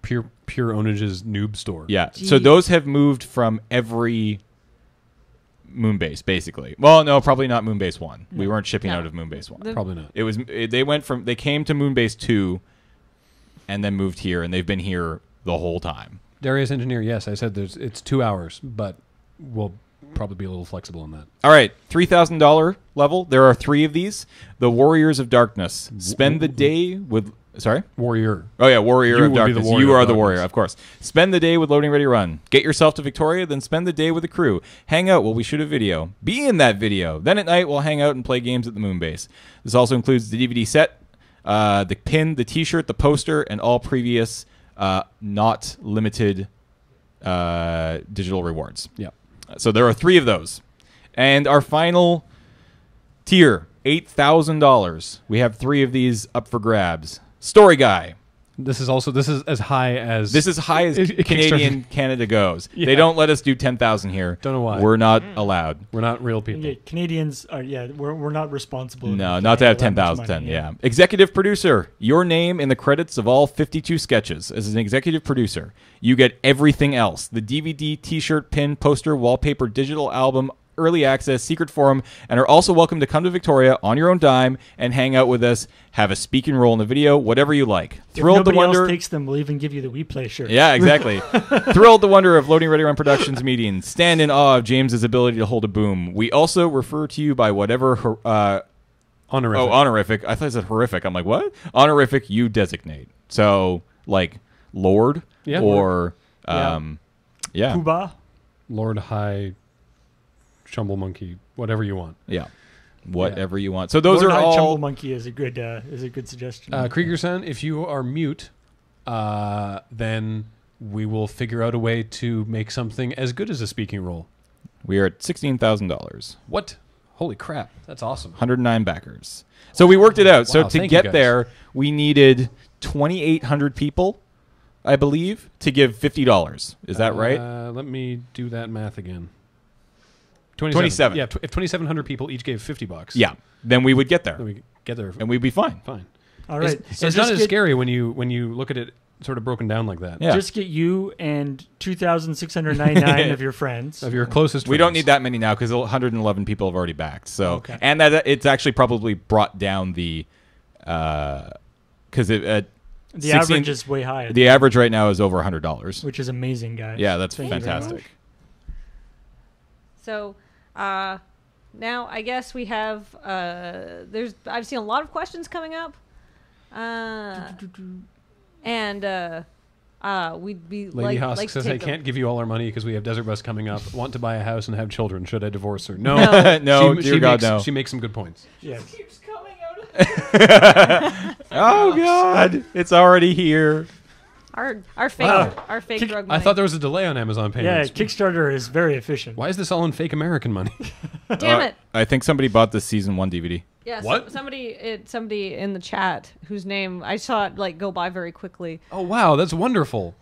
Pure Onage's Noob store. Yeah. Jeez. So those have moved from every Moonbase, basically. Well, no, probably not Moonbase 1. We weren't shipping No. out of Moonbase 1. Probably not. It was they came to Moonbase 2 and then moved here, and they've been here the whole time. Darius Engineer, yes, I said it's 2 hours, but we'll probably be a little flexible on that. All right, $3,000 level. There are 3 of these. The Warriors of Darkness. Spend the day with... Sorry? Warrior. Oh, yeah, Warrior You of would be the Darkness. warrior You of are the darkness. warrior, of course. Spend the day with Loading Ready Run. Get yourself to Victoria, then spend the day with the crew. Hang out while we shoot a video. Be in that video. Then at night, we'll hang out and play games at the Moonbase. This also includes the DVD set, the pin, the T-shirt, the poster, and all previous not limited digital rewards. Yeah. So there are 3 of those. And our final tier, $8,000. We have 3 of these up for grabs. Story Guy. This is as high as Canadian Canada goes. Yeah. They don't let us do 10,000 here. Don't know why. We're not allowed. We're not real people. Yeah, Canadians are, we're not responsible. No, enough not to have handle that much 10,000. money, Yeah. Executive producer. Your name in the credits of all 52 sketches. As an executive producer, you get everything else. The DVD, T-shirt, pin, poster, wallpaper, digital album, early access, secret forum, and are also welcome to come to Victoria on your own dime and hang out with us, have a speaking role in the video, whatever you like. If Thrilled to nobody wonder. else takes them, we'll even give you the We Play shirt. Yeah, exactly. Thrilled to wonder of Loading Ready Run Productions meetings. Stand in awe of James's ability to hold a boom. We also refer to you by whatever Honorific. honorific. I thought it said horrific. I'm like, what? Honorific you designate. So, like, Lord Yeah. or, Yeah. yeah. Cuba. Lord High Chumble Monkey, whatever you want. Yeah. Whatever you want. So those Lord are High all... Chumble Monkey is a good suggestion. Krieger-san, if you are mute, then we will figure out a way to make something as good as a speaking role. We are at $16,000. What? Holy crap. That's awesome. 109 backers. So we worked it out. So Wow, to thank you get guys. there, we needed 2,800 people, I believe, to give $50. Is that right? Let me do that math again. 27. Yeah, if 2,700 people each gave $50. Yeah. Then we would get there. Then we get there. And we'd be fine. Fine. All right. It's So not just as get- scary when you look at it sort of broken down like that. Yeah. Just get you and 2,699 of your friends. Of your closest We don't friends. need that many now because 111 people have already backed. So, Okay. and that it's actually probably brought down the because The 16 average is way high. the average right now is over $100. which is amazing, guys. Yeah, that's Thank you very much. fantastic. So now I guess we have I've seen a lot of questions coming up, and we'd be Lady like Husk to says, take I them. can't give you all our money because we have Desert Bus coming up. Want to buy a house and have children. Should I divorce her? No. No. No, dear God, makes, no. She makes some good points. Yes. Oh God, it's already here. Our fake our fake drug money. I thought there was a delay on Amazon Yeah, payments. Kickstarter is very efficient. Why is this all in fake American money? Damn it. I think somebody bought the season 1 DVD. Yeah, What? somebody in the chat whose name I saw it go by very quickly. Oh wow, that's wonderful.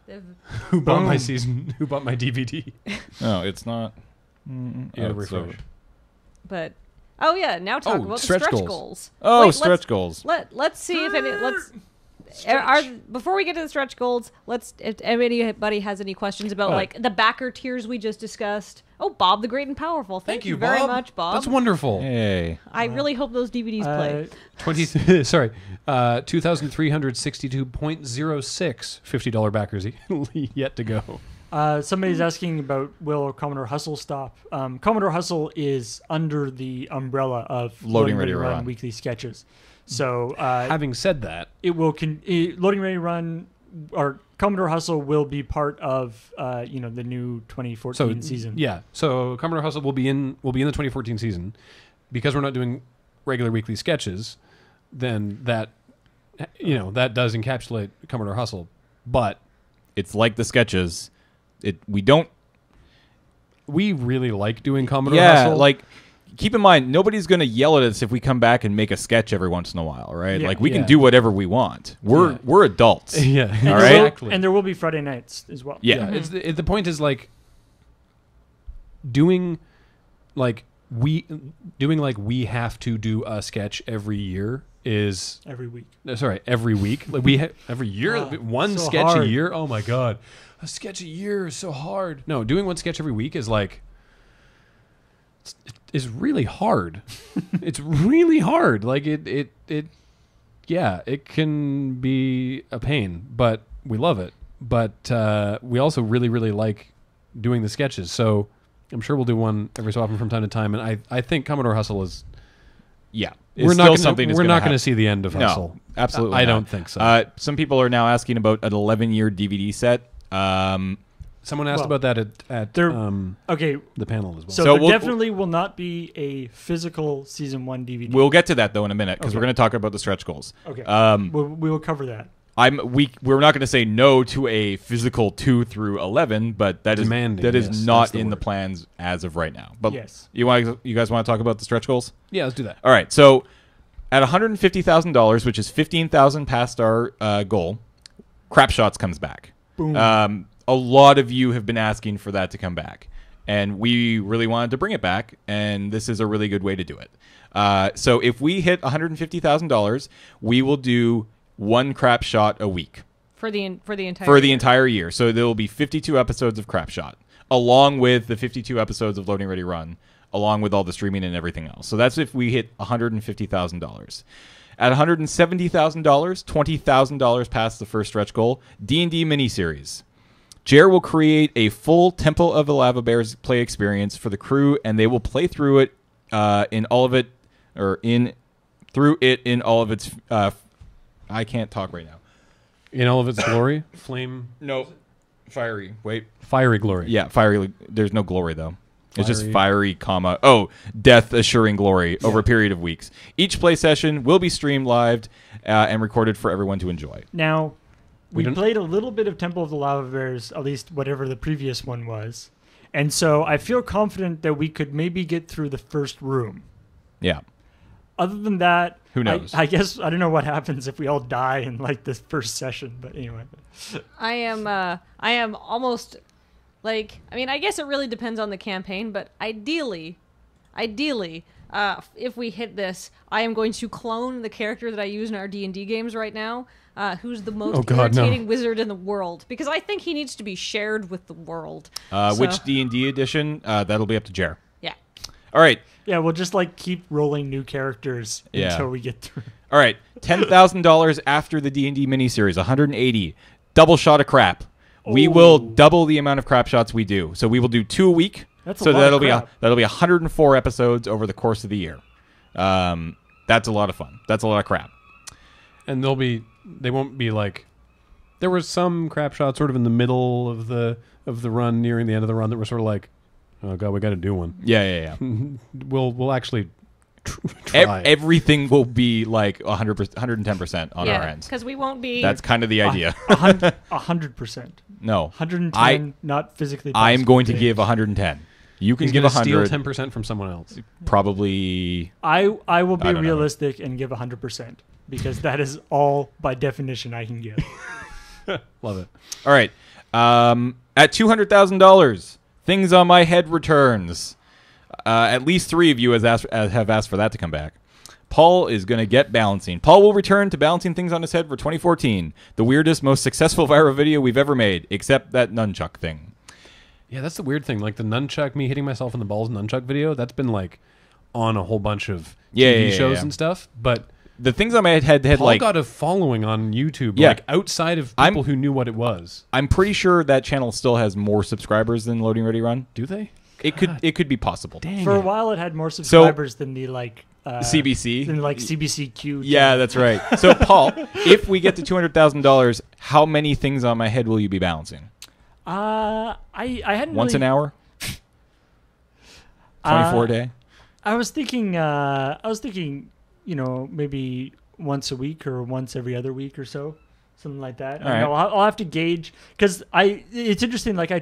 They've- Who bought my season? Who bought my DVD? No, it's not. You Oh, gotta it's refresh. over. But now talk Oh, about stretch the stretch goals. goals. Oh, Wait, stretch goals. Let's see if before we get to the stretch goals, if anybody has any questions about the backer tiers we just discussed. Oh, Bob the Great and Powerful. Thank you very much, Bob. That's wonderful. Hey. I really hope those DVDs play. 2,362.06 $50 backers yet to go. Somebody's asking about will Commodore Hustle stop. Commodore Hustle is under the umbrella of Loading Ready Run. weekly sketches. So Having said that, it will Loading Ready Run or Commodore Hustle will be part of the new 2014 season. Yeah, so Commodore Hustle will be in the 2014 season because we're not doing regular weekly sketches. Then that does encapsulate Commodore Hustle, but It's like the sketches. We we really like doing Commodore Yeah, Hustle. like keep in mind, nobody's going to yell at us if we come back and make a sketch every once in a while, right? Yeah. Like, we can do whatever we want. We're adults. Yeah. All right? Exactly. And there will be Friday nights as well. Yeah. The point is, like, doing like we have to do a sketch every year is Every week. every week. Like every year, one so sketch hard. a year. Oh my god, a sketch a year is so hard. No, doing one sketch every week is like is really hard. It's really hard. Like it can be a pain, but we love it. But we also really, really like doing the sketches. So I'm sure we'll do one every so often from time to time. And I think Commodore Hustle is. Yeah. We're It's not still gonna, something that's we're gonna not going to happen. see the end of Hustle. No, absolutely I not. don't think so. Some people are now asking about an 11-year DVD set. Someone asked about that at Okay, the panel as well. so, So there we'll- definitely will not be a physical season 1 DVD. We'll get to that, though, in a minute, because Okay. we're going to talk about the stretch goals. Okay. Um, we will cover that. we're not going to say no to a physical 2 through 11, but that is Demanding, that is yes, not that's the in the word. plans as of right now. But Yes. you guys want to talk about the stretch goals? Yeah, let's do that. All right. So at $150,000, which is 15,000 past our goal, Crap Shots comes back. Boom. A lot of you have been asking for that to come back, and we really wanted to bring it back, and this is a really good way to do it. So if we hit $150,000, we will do one Crap Shot a week for the entire for the entire year. So there will be 52 episodes of Crap Shot, along with the 52 episodes of Loading Ready Run, along with all the streaming and everything else. So that's if we hit $150,000. At $170,000, $20,000 past the first stretch goal, D&D miniseries. Jer will create a full Temple of the Lava Bears play experience for the crew, and they will play through it in all of its. I can't talk right now. In all of its glory, flame, No, fiery. Wait, fiery glory. yeah, fiery. There's no glory though. It's just Fiery. fiery, death assuring glory over a period of weeks. Each play session will be streamed live and recorded for everyone to enjoy. Now, we don't- played a little bit of Temple of the Lava Bears, at least whatever the previous one was. And so I feel confident that we could maybe get through the first room. Yeah. Other than that, Who knows? I guess I don't know what happens if we all die in like this first session, but anyway. I am almost like, I mean, I guess it really depends on the campaign, but ideally, if we hit this, I am going to clone the character that I use in our D&D games right now, who's the most irritating wizard in the world, because I think he needs to be shared with the world. Which D&D edition? That'll be up to Jer. Yeah. All right. Yeah, we'll just like keep rolling new characters Yeah. until we get through. All right. $10,000 after the D&D miniseries. 180. Double shot of crap. We will double the amount of crap shots we do. So we will do 2 a week. That's a so lot that'll of crap. that'll be 104 episodes over the course of the year. That's a lot of fun. That's a lot of crap. And they won't be like, there were some crap shots sort of in the middle of the run, nearing the end of the run, that were sort of like, oh god, we got to do one. Yeah. We'll actually try. Everything will be like 100%, 110% on our Yeah, end. because we won't be. That's kind of the idea. 100%. No. 110, not physically possible. I'm going to give 110. You can He's give going to steal 100. 10% from someone else. Probably. I will be I don't know. realistic and give 100% because that is all by definition I can give. Love it. All right. At $200,000, Things on My Head returns. At least 3 of you have asked for that to come back. Paul is going to get balancing. Paul will return to balancing things on his head for 2014. The weirdest, most successful viral video we've ever made, except that nunchuck thing. Yeah, that's the weird thing. Like the nunchuck, me hitting myself in the balls nunchuck video, that's been like on a whole bunch of TV shows and stuff. But the Things on My Head had Paul like got a following on YouTube, Yeah. like outside of people who knew what it was. I'm pretty sure that channel still has more subscribers than Loading Ready Run. Do they? It could be possible. Dang For a it. while, it had more subscribers than the like CBC. than like CBCQ. Yeah, that's right. So Paul, if we get to $200,000, how many Things on My Head will you be balancing? I hadn't Once really, an hour? 24 a day? I was thinking, you know, maybe once a week or once every other week or so, something like that. I don't know. I'll have to gauge because it's interesting. Like I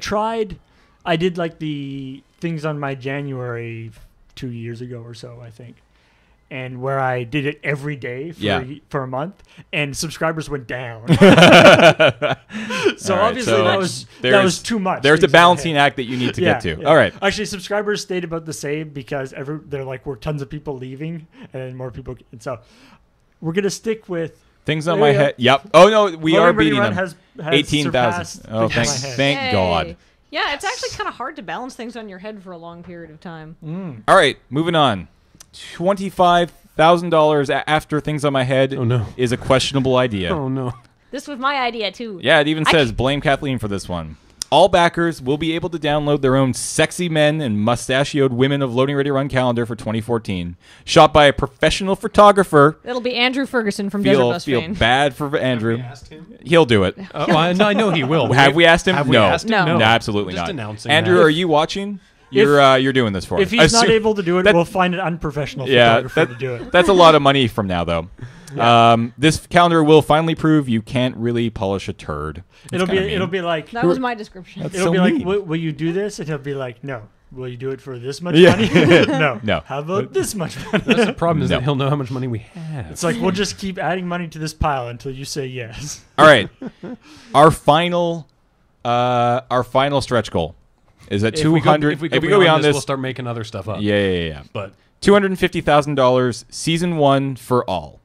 did like the Things on my January 2 years ago or so, I think. And where I did it every day for a month, and subscribers went down. So obviously that was too much. There's a balancing act that you need to get to. Yeah. All right. Actually, subscribers stayed about the same because they're like, we're tons of people leaving, and more people. And so we're gonna stick with Things on my head. Yep. Oh no, we are beating them. Has 18,000. Oh, thank Yay. God. Yeah, it's actually kind of hard to balance things on your head for a long period of time. All right, moving on. $25,000 after Things on My Head is a questionable idea. Oh, no. This was my idea, too. Yeah, it even says blame Kathleen for this one. All backers will be able to download their own sexy men and mustachioed women of Loading Ready Run calendar for 2014. Shot by a professional photographer. It'll be Andrew Ferguson from Desert Bus Feel fame. bad for Andrew. Have we asked him? He'll do it. Well, I know he will. Have we asked him? Have we asked him? No. No, absolutely Just not. announcing Andrew, that. are you watching? You're doing this for us. If he's not able to do it, we'll find an unprofessional photographer to do it. That's a lot of money from now, though. Yeah. This calendar will finally prove you can't really polish a turd. It'll be like That was my description. it'll be like, will you do this? And he'll be like, no. Will you do it for this much money? No. No. How about this much money? That's the problem is that he'll know how much money we have. It's like we'll just keep adding money to this pile until you say yes. All right. Our final stretch goal is at 200. If we go beyond this, we'll start making other stuff up. Yeah. But $250,000 season 1 for all.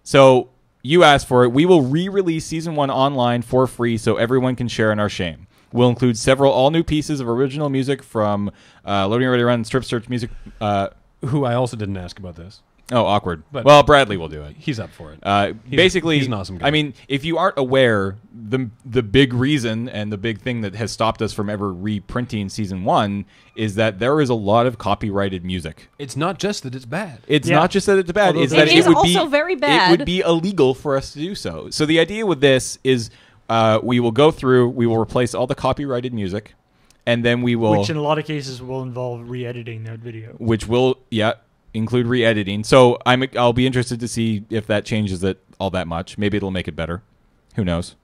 So you asked for it. We will re-release season 1 online for free so everyone can share in our shame. We'll include several all-new pieces of original music from Loading Ready Run, Strip Search Music. Who I also didn't ask about this. Oh, awkward. But well, Bradley will do it. He's up for it. Basically, he's an awesome guy. I mean, if you aren't aware, the big reason and the big thing that has stopped us from ever reprinting season 1 is that there is a lot of copyrighted music. It's not just that it's bad. It's not just that it's bad. It's it that is it would also be very bad. It would be illegal for us to do so. So the idea with this is we will go through, we will replace all the copyrighted music, and then we will... Which in a lot of cases will involve re-editing that video. Which will, include re-editing. So I'll be interested to see if that changes it all that much. Maybe it'll make it better. Who knows?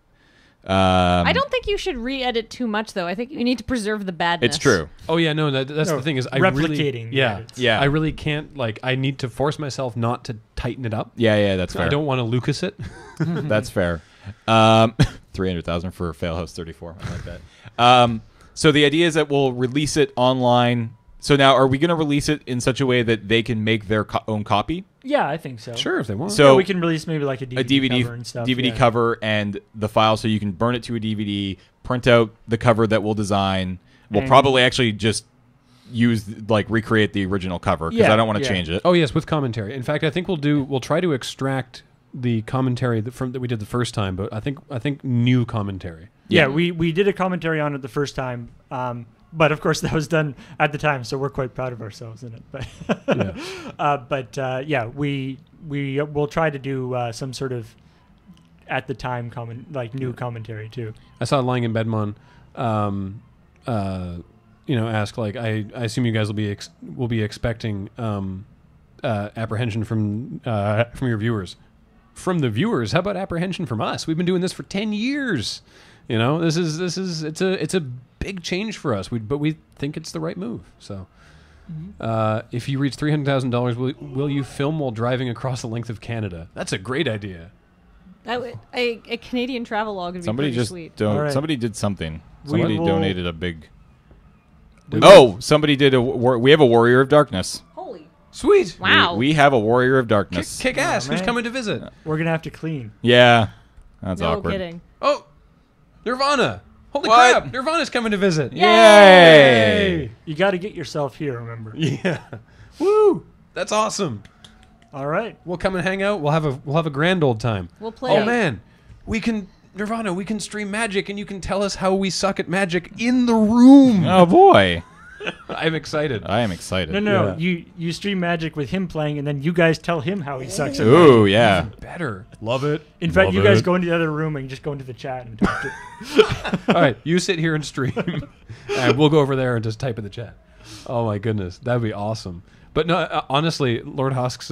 I don't think you should re-edit too much, though. I think you need to preserve the badness. It's true. Oh yeah, no, that's the thing is I replicating. Really, edits. I really can't I need to force myself not to tighten it up. Yeah, that's fair. I don't want to Lucas it. That's fair. 300,000 for Failhouse 34. I like that. So the idea is that we'll release it online. So now, are we going to release it in such a way that they can make their own copy? Yeah, I think so. Sure, if they want. So we can release maybe like a DVD cover and stuff. DVD cover and the file, so you can burn it to a DVD, print out the cover that we'll design. We'll probably actually just use recreate the original cover because I don't want to change it. Oh yes, with commentary. In fact, I think we'll try to extract the commentary that we did the first time, but I think new commentary. Yeah, we did a commentary on it the first time. But of course, that was done at the time, so we're quite proud of ourselves in it. But we will try to do some sort of at the time new commentary too. I saw Lying in Bedmon, ask I assume you guys will be expecting apprehension from your viewers. From the viewers, how about apprehension from us? We've been doing this for 10 years. This is it's a big change for us. But we think it's the right move. So, if you reach $300,000, will you film while driving across the length of Canada? That's a great idea. A Canadian travelogue would be Somebody pretty just sweet. Somebody did something. Somebody donated a big. Somebody did we have a Warrior of Darkness. Holy sweet! Wow, we have a Warrior of Darkness. Kick ass! Who's coming to visit? We're gonna have to clean. Yeah, that's no awkward. Kidding. Oh, Nirvana! Holy crap! Nirvana's coming to visit. Yay! You got to get yourself here. Remember? Yeah. Woo! That's awesome. All right, we'll come and hang out. We'll have a grand old time. We'll play. Oh man, we can Nirvana. We can stream Magic, and you can tell us how we suck at Magic in the room. Oh boy. I'm excited. I am excited. No. Yeah. You stream Magic with him playing, and then you guys tell him how he sucks at Ooh, Magic. yeah. Even better. Love it. In fact, you guys go into the other room and just go into the chat and talk to All right, you sit here and stream, and we'll go over there and just type in the chat. Oh my goodness, that'd be awesome. But no, honestly, Lady Hosk's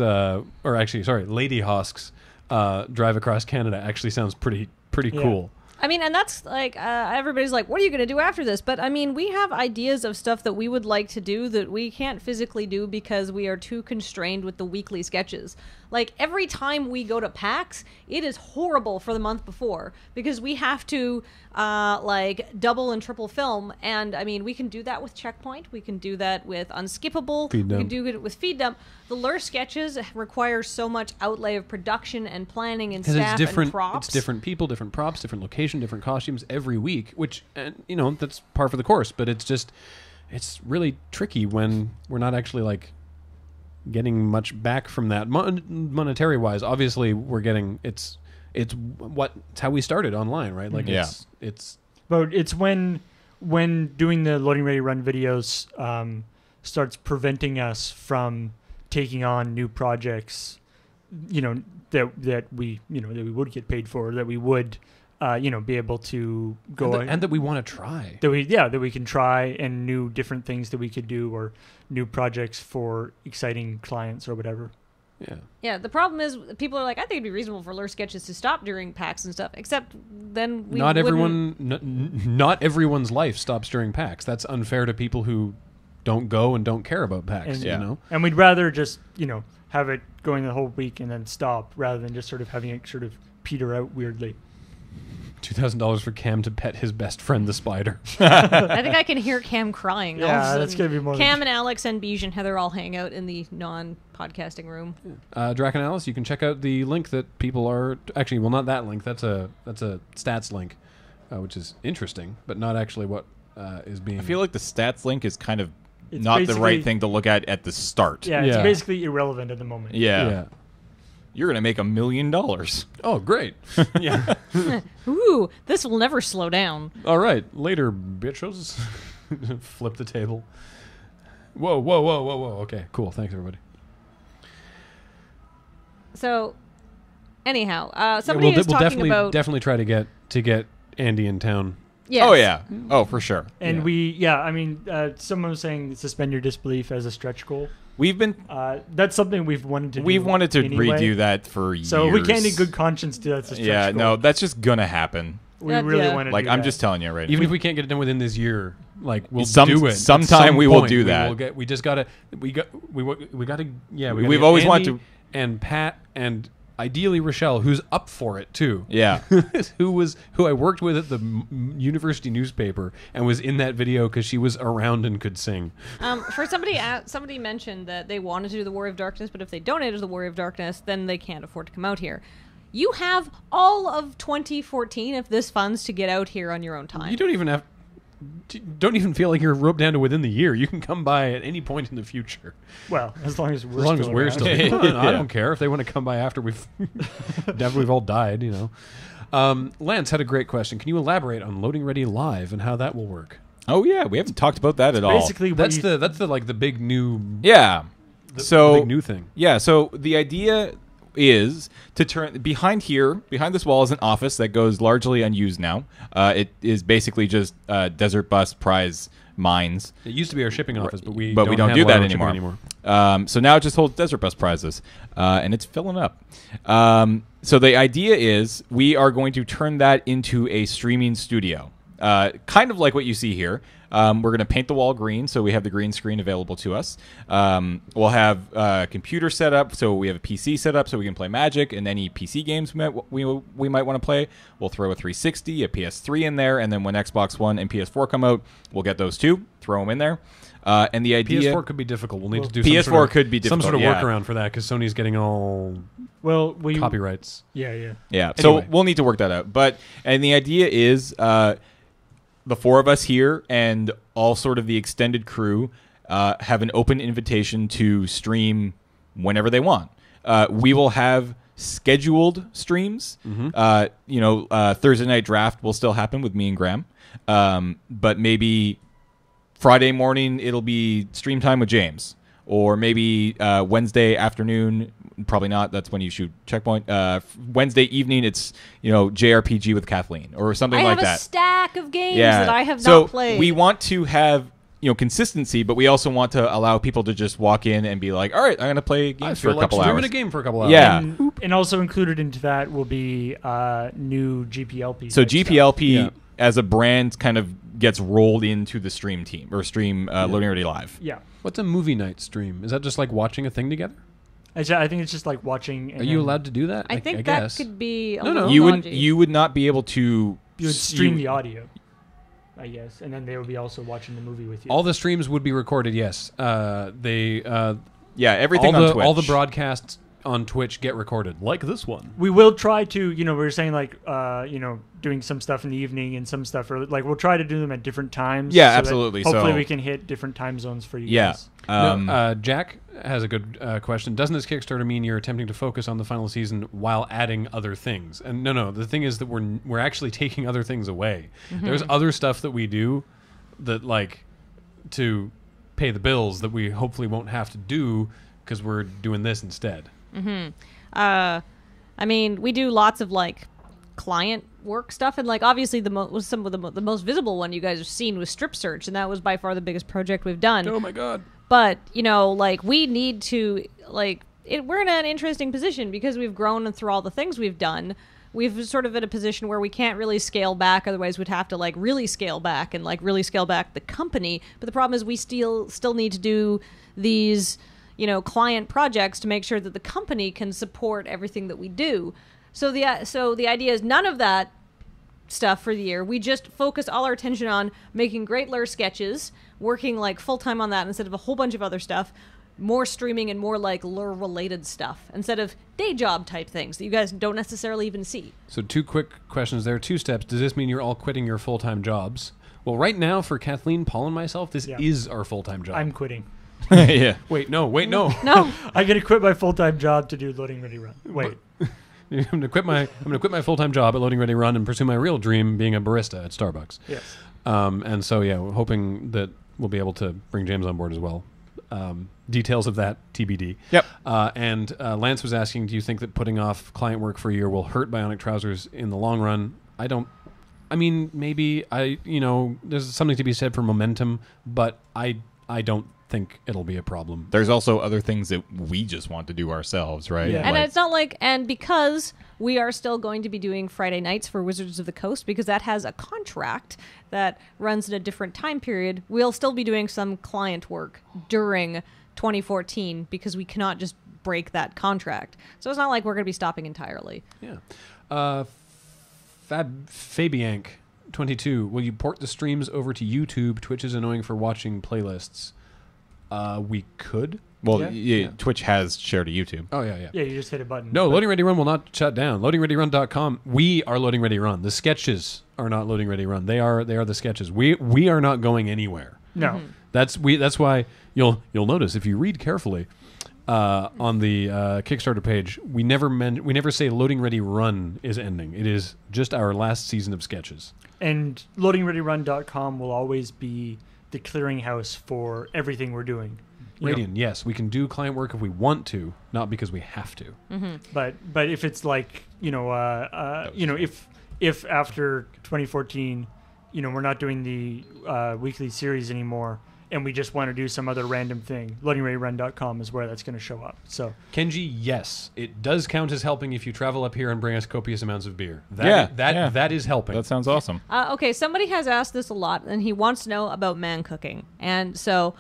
drive across Canada actually sounds pretty cool. I mean, and that's like, everybody's like, what are you going to do after this? But I mean, we have ideas of stuff that we would like to do that we can't physically do because we are too constrained with the weekly sketches. Like, every time we go to PAX, it is horrible for the month before because we have to, like, double and triple film. And, I mean, we can do that with Checkpoint. We can do that with Unskippable. Feed we can Dump. do it with Feed Dump. The lure sketches require so much outlay of production and planning and Because staff it's different. and props. It's different people, different props, different location, different costumes every week. Which, you know, that's par for the course. But it's just, it's really tricky when we're not actually like getting much back from that monetary wise. Obviously, we're getting it's how we started online, right? Like it's But it's when doing the Loading Ready Run videos starts preventing us from taking on new projects, you know, that we would get paid for, that we would be able to go and that we want to try. that we can try, and new different things that we could do, or new projects for exciting clients or whatever. Yeah. Yeah, the problem is people are like, I think it'd be reasonable for lure sketches to stop during PAX and stuff, except then we Not wouldn't- not everyone's life stops during PAX. That's unfair to people who don't go and don't care about PAX, And- you know? And we'd rather just, have it going the whole week and then stop, rather than just sort of having it sort of peter out weirdly. $2,000 for Cam to pet his best friend, the spider. I think I can hear Cam crying. All of a Yeah, that's sudden, gonna be more Cam than- and Alex and Beej and Heather all hang out in the non-podcasting room. Drac and Alice, you can check out the link that people are... Actually, well, not that link. That's a stats link, which is interesting, but not actually what is being... I feel like the stats link is kind of It's not the right basically- thing to look at the start. Yeah, it's Yeah. basically irrelevant at the moment. Yeah. You're going to make $1 million. Oh, great. Yeah. Ooh, this will never slow down. All right. Later, bitches. Flip the table. Whoa. Okay, cool. Thanks, everybody. So, anyhow, somebody is talking about... definitely try to get Andy in town. Yes. Oh, yeah. Oh, for sure. And Yeah. someone was saying suspend your disbelief as a stretch goal. We've been... That's something we've wanted to do. We've wanted to anyway. redo that for years. So we can't in good conscience do that as a stretch Yeah, goal. no, that's just going to happen. We That- really yeah. want to Like, do I'm that. just telling you right Even now. if we can't get it done within this year, like we'll Some- do it. sometime At some we will point, do that. We just gotta. We got to. Yeah, we gotta We've get always Andy wanted to- And Pat and ideally Rochelle, who's up for it too. Yeah. who I worked with at the university newspaper and was in that video because she was around and could sing. For somebody mentioned that they wanted to do the Warrior of Darkness, but if they donated to the Warrior of Darkness, then they can't afford to come out here. You have all of 2014 if this funds to get out here on your own time. You don't even feel like you're roped down to within the year. You can come by at any point in the future. Well, as long as we're As long as still we're around. still here. I don't care if they want to come by after we've all died, you know. Lance had a great question. Can you elaborate on Loading Ready Live and how that will work? Oh, yeah. We haven't talked about that at all. Basically, That's the big new Yeah. the big new thing. Yeah, so the idea is to turn behind this wall is an office that goes largely unused now. It is basically just desert bus prize mines. It used to be our shipping office, but we don't do handle that our own shipping anymore. So now it just holds desert bus prizes, and it's filling up. So the idea is we are going to turn that into a streaming studio, kind of like what you see here. We're going to paint the wall green, so we have the green screen available to us. We'll have a computer set up, so we have a PC set up so we can play Magic and any PC games we might want to play. We'll throw a 360, a PS3 in there, and then when Xbox One and PS4 come out, we'll get those too, throw them in there. And the idea... PS4 could be difficult. We'll need to do PS4 could be some difficult, sort of yeah. workaround for that because Sony's getting all copyrights. Yeah. Yeah, so Anyway. we'll need to work that out. And the idea is the four of us here and all sort of the extended crew have an open invitation to stream whenever they want. We will have scheduled streams. Thursday night draft will still happen with me and Graham. But maybe Friday morning it'll be stream time with James. Or maybe Wednesday afternoon, probably not. That's when you shoot Checkpoint. Wednesday evening, it's JRPG with Kathleen or something like I have that. a stack of games Yeah. that I have so not played. we want to have consistency, but we also want to allow people to just walk in and be like, all right, I'm going to play games for a couple hours. A game for a couple hours. Yeah. And also included into that will be new GPLP. So GPLP as a brand kind of gets rolled into the stream team or stream Loading Ready Live. Yeah. What's a movie night stream? Is that just like watching a thing together? I think it's just like watching. Are you allowed to do that? I think I that guess. could be a No. little You dodgy. would not be able to. You would stream the audio, I guess, and then they would be also watching the movie with you. All the streams would be recorded. Yes. Everything all on Twitch. all the broadcasts on Twitch get recorded, like this one. We will try to, we were saying like, doing some stuff in the evening and some stuff, or like we'll try to do them at different times. Yeah, so that absolutely. Hopefully So- we can hit different time zones for you Yeah. guys. Jack has a good question. Doesn't this Kickstarter mean you're attempting to focus on the final season while adding other things? And no. The thing is that we're actually taking other things away. There's other stuff that we do that like to pay the bills that we hopefully won't have to do because we're doing this instead. I mean, we do lots of like client work stuff, and like obviously the most visible one you guys have seen was Strip Search, and that was by far the biggest project we've done. Oh my god. But like we need to we're in an interesting position because we've grown through all the things we've done. We've sort of in a position where we can't really scale back, otherwise we'd have to like really scale back and like really scale back the company. But the problem is we still need to do these client projects to make sure that the company can support everything that we do. So the idea is none of that stuff for the year. We just focus all our attention on making great lure sketches, working like full time on that instead of a whole bunch of other stuff, more streaming and more like lure related stuff instead of day job type things that you guys don't necessarily even see. So 2 quick questions there. 2 steps. Does this mean you're all quitting your full-time jobs? Well, right now for Kathleen, Paul, and myself, this is our full-time job. I'm quitting. Yeah. Wait, no. No. I'm gonna quit my full-time job to do Loading Ready Run. Wait. I'm gonna quit my full-time job at Loading Ready Run and pursue my real dream, being a barista at Starbucks. Yes. And so we're hoping that we'll be able to bring James on board as well. Details of that TBD. Yep. And Lance was asking, do you think that putting off client work for a year will hurt Bionic Trousers in the long run? I mean, maybe there's something to be said for momentum, but I don't think it'll be a problem. There's also other things that we just want to do ourselves, right? Yeah. And it's not and because we are still going to be doing Friday nights for Wizards of the Coast, because that has a contract that runs in a different time period, we'll still be doing some client work during 2014 because we cannot just break that contract. So it's not like we're going to be stopping entirely. Yeah. Fabiank 22, will you port the streams over to YouTube? Twitch is annoying for watching playlists. We could. Well, Twitch has shared to YouTube. Oh, yeah. Yeah, you just hit a button. No, Loading Ready Run will not shut down. LoadingReadyRun.com. We are Loading Ready Run. The sketches are not Loading Ready Run. They are the sketches. We are not going anywhere. No. That's why you'll notice if you read carefully on the Kickstarter page, we never say Loading Ready Run is ending. It is just our last season of sketches. And LoadingReadyRun.com will always be the clearinghouse for everything we're doing. Radian, yes, we can do client work if we want to, not because we have to. Mm-hmm. But if it's like if after 2014, we're not doing the weekly series anymore, and we just want to do some other random thing, LoadingReadyRun.com is where that's going to show up. So Kenji, yes, it does count as helping if you travel up here and bring us copious amounts of beer. Yeah. That is helping. That sounds awesome. Okay, somebody has asked this a lot, and he wants to know about man cooking. And so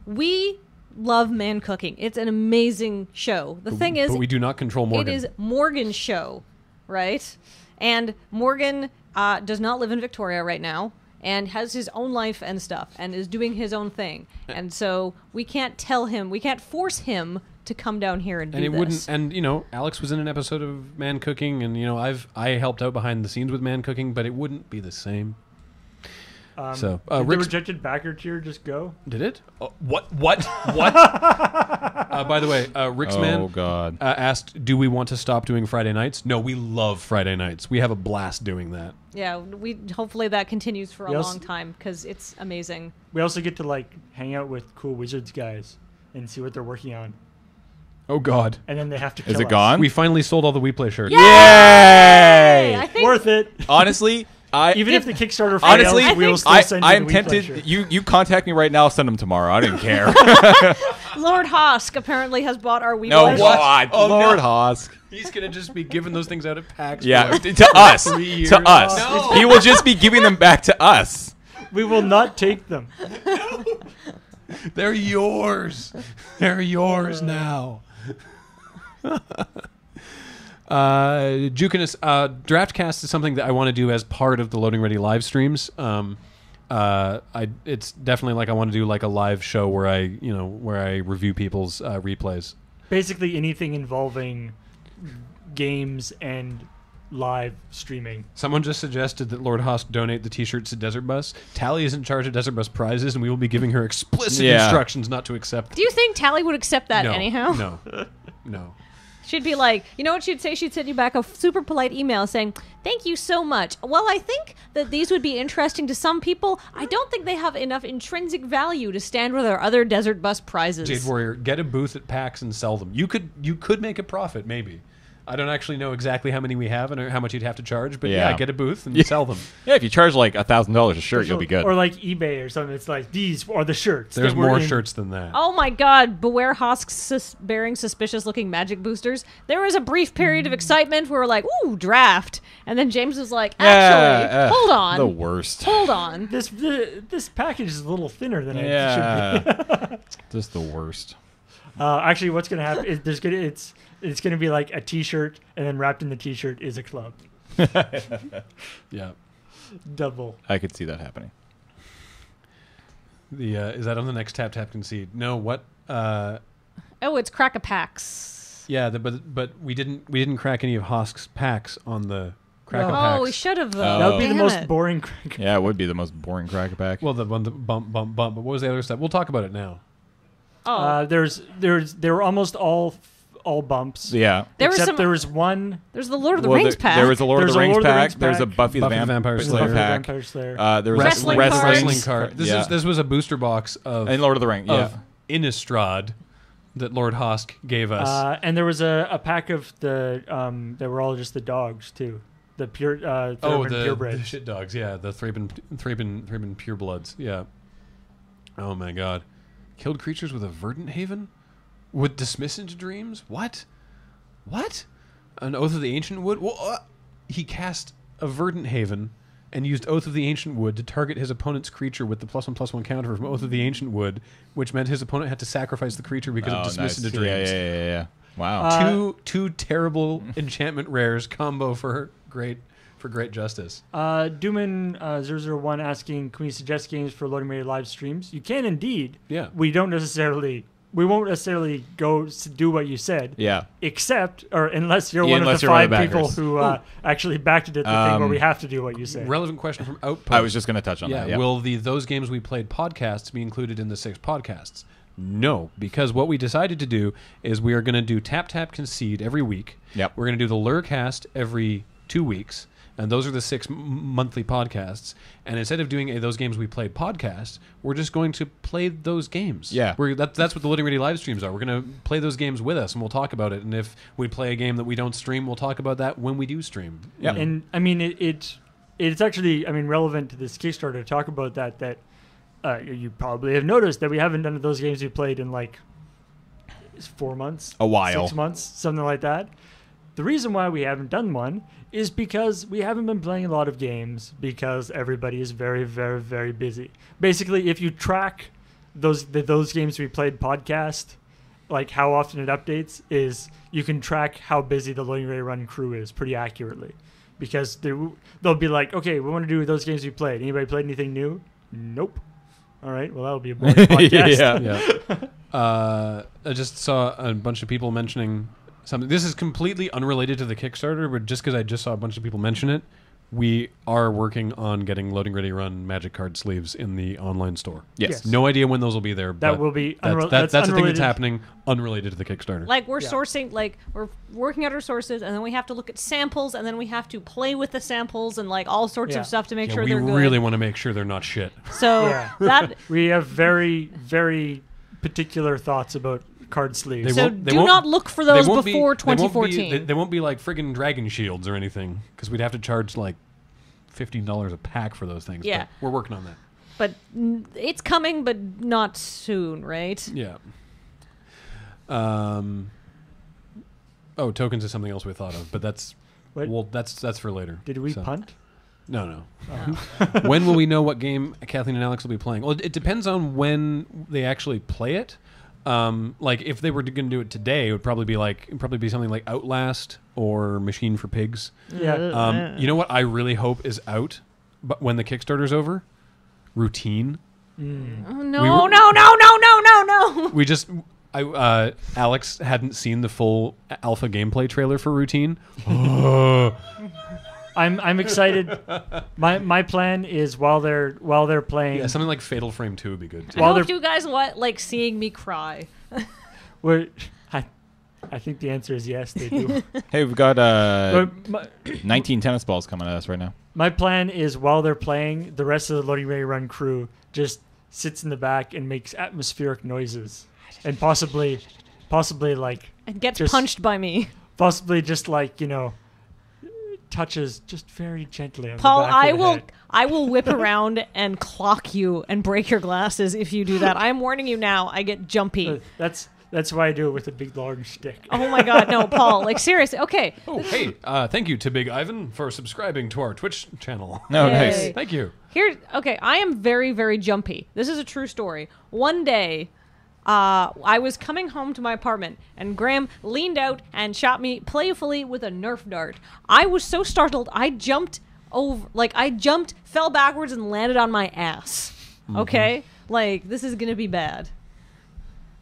we love man cooking. It's an amazing show. The thing is, but we do not control Morgan. It is Morgan's show, right? And Morgan does not live in Victoria right now and has his own life and stuff and is doing his own thing. And so we can't force him to come down here and do this. And Alex was in an episode of Man Cooking, and I helped out behind the scenes with Man Cooking, but it wouldn't be the same. did the rejected backer tier just go? Did it? What? By the way, Ricksman asked, do we want to stop doing Friday nights? No, we love Friday nights. We have a blast doing that. Yeah, hopefully that continues for a long time because it's amazing. We also get to hang out with cool Wizards guys and see what they're working on. Oh, God. And then they have to kill Is it us. gone? We finally sold all the We Play shirts. Yay! I think Worth it. Honestly, Even if the Kickstarter fails, honestly, we'll still send you I'm the tempted. shirt. You contact me right now. I'll send them tomorrow. I don't care. Lord Hosk apparently has bought our Weekly. No, Shirt. what? Oh, Lord no. Hosk. He's gonna just be giving those things out at PAX. Yeah, for to us. 3 years. To us. No. He will just be giving them back to us. We will not take them. They're yours. They're yours now. Jukinus, Draftcast is something that I want to do as part of the Loading Ready live streams. It's definitely like I want to do like a live show where I review people's replays. Basically anything involving games and live streaming. Someone just suggested that Lord Hosk donate the T-shirts to Desert Bus. Tally is in charge of Desert Bus prizes, and we will be giving her explicit instructions not to accept them. Do you think Tally would accept that No, anyhow? No. She'd be like, you know what she'd say? She'd send you back a super polite email saying, thank you so much. Well, I think that these would be interesting to some people. I don't think they have enough intrinsic value to stand with our other Desert Bus prizes. Jade Warrior, get a booth at PAX and sell them. You could make a profit, maybe. I don't actually know exactly how many we have and how much you'd have to charge, but yeah get a booth and sell them. Yeah, if you charge like $1,000 a shirt, you'll be good. Or like eBay or something. It's like, these are the shirts. There's that were more in- shirts than that. Oh my god, beware Hosk's bearing suspicious-looking magic boosters. There was a brief period of excitement where we're like, ooh, draft. And then James was like, actually, hold on. The worst. Hold on. This package is a little thinner than it should be. Just the worst. Actually, what's going to happen is it's going to be like a T-shirt, and then wrapped in the T-shirt is a club. Yeah. Double. I could see that happening. Is that on the next Tap Concede? No, what? Oh, it's Crack-a-Packs. Yeah, but we didn't crack any of Hosk's packs on the Crack-a-Packs. Oh, we should have, though. That would be the Damn most it. boring crack. Yeah, it would be the most boring Crack-a-Pack. Well, the one that bump. But what was the other stuff? We'll talk about it now. Oh. There were almost all bumps. Yeah. There was Except some. there was one. There's the Lord of the Rings pack. There was a Lord of There's the a Rings Lord of the pack. Rings There's a pack. Buffy the Buffy the Vampire Slayer Slayer. pack. Vampire Slayer. There was Wrestling a card. Wrestling card. Yeah. This was a booster box of And Lord of the Ring. Yeah. Innistrad that Lord Hosk gave us. And there was a pack of the they were all just the dogs too. The pure purebreds. The shit dogs. Yeah, the Thraben purebloods. Yeah. Oh my god, killed creatures with a verdant haven, would dismiss into dreams. What? An Oath of the Ancient Wood. Well, he cast a verdant haven and used Oath of the Ancient Wood to target his opponent's creature with the +1/+1 counter from Oath of the Ancient Wood, which meant his opponent had to sacrifice the creature because of dismiss into dreams. Yeah. Wow. Two terrible enchantment rares combo for great justice. Dooman001 asking, can we suggest games for Loading Ready live streams? You can indeed. Yeah. We won't necessarily go do what you said. Yeah. Except, or unless you're Yeah, one of unless the you're one of 5 the people backers. who actually backed it at the thing where we have to do what you said. Relevant question from Outpost. I was just going to touch on that. Yeah. Will those games we played podcasts be included in the 6 podcasts? No, because what we decided to do is we are going to do Tap Concede every week. Yep. We're going to do the Lurcast every 2 weeks, and those are the 6 monthly podcasts. And instead of doing those games we played podcast, we're just going to play those games. Yeah. That's what the Loading Ready live streams are. We're going to play those games with us, and we'll talk about it. And if we play a game that we don't stream, we'll talk about that when we do stream. Yeah. And I mean, it's actually, relevant to this Kickstarter to talk about that you probably have noticed that we haven't done those games we played in like 4 months, A while. 6 months, something like that. The reason why we haven't done one is because we haven't been playing a lot of games because everybody is very, very, very busy. Basically, if you track those games we played podcast, like how often it updates, is you can track how busy the Loading Ready Run crew is pretty accurately. Because they'll be like, okay, we want to do those games we played. Anybody played anything new? Nope. All right, well, that'll be a boring podcast. Yeah. I just saw a bunch of people mentioning something. This is completely unrelated to the Kickstarter, but just because I just saw a bunch of people mention it, we are working on getting Loading Ready Run Magic Card sleeves in the online store. Yes. No idea when those will be there. That will be that's a thing unrelated. that's happening unrelated to the Kickstarter. Like we're sourcing, like we're working out our sources, and then we have to look at samples, and then we have to play with the samples and like all sorts Yeah. of stuff to make Yeah, sure we they're good. really want to make sure they're not shit. So Yeah. that We have very, very particular thoughts about card sleeves. So won't- do won't- not look for they those won't be- before they won't be- 2014. They won't be like friggin' dragon shields or anything, because we'd have to charge like $15 a pack for those things. Yeah. But we're working on that. But it's coming, but not soon, right? Yeah. Tokens is something else we thought of, but that's for later. Did we punt? No. When will we know what game Kathleen and Alex will be playing? Well, it depends on when they actually play it. Like if they were going to do it today, it would probably be something like Outlast or Machine for Pigs. Yeah. You know what I really hope is out, but when the Kickstarter's over, Routine. Oh, no. We just. Alex hadn't seen the full alpha gameplay trailer for Routine. I'm excited. My plan is while they're playing. Yeah, something like Fatal Frame 2 would be good too. I hope you guys like seeing me cry. I think the answer is yes, they do. Hey, we've got 19 tennis balls coming at us right now. My plan is while they're playing, the rest of the Loading Ready Run crew just sits in the back and makes atmospheric noises, and possibly like And gets punched by me. Possibly just like touches just very gently on Paul, the back of the head. I will whip around and clock you and break your glasses if you do that. I'm warning you now. I get jumpy. That's why I do it with a big long stick. Oh my God, no, Paul! Like seriously, okay. Oh, hey, thank you to Big Ivan for subscribing to our Twitch channel. No, nice. Thank you. Okay, I am very, very jumpy. This is a true story. One day, I was coming home to my apartment, and Graham leaned out and shot me playfully with a Nerf dart. I was so startled, I jumped, fell backwards and landed on my ass. Okay? Like, this is gonna be bad.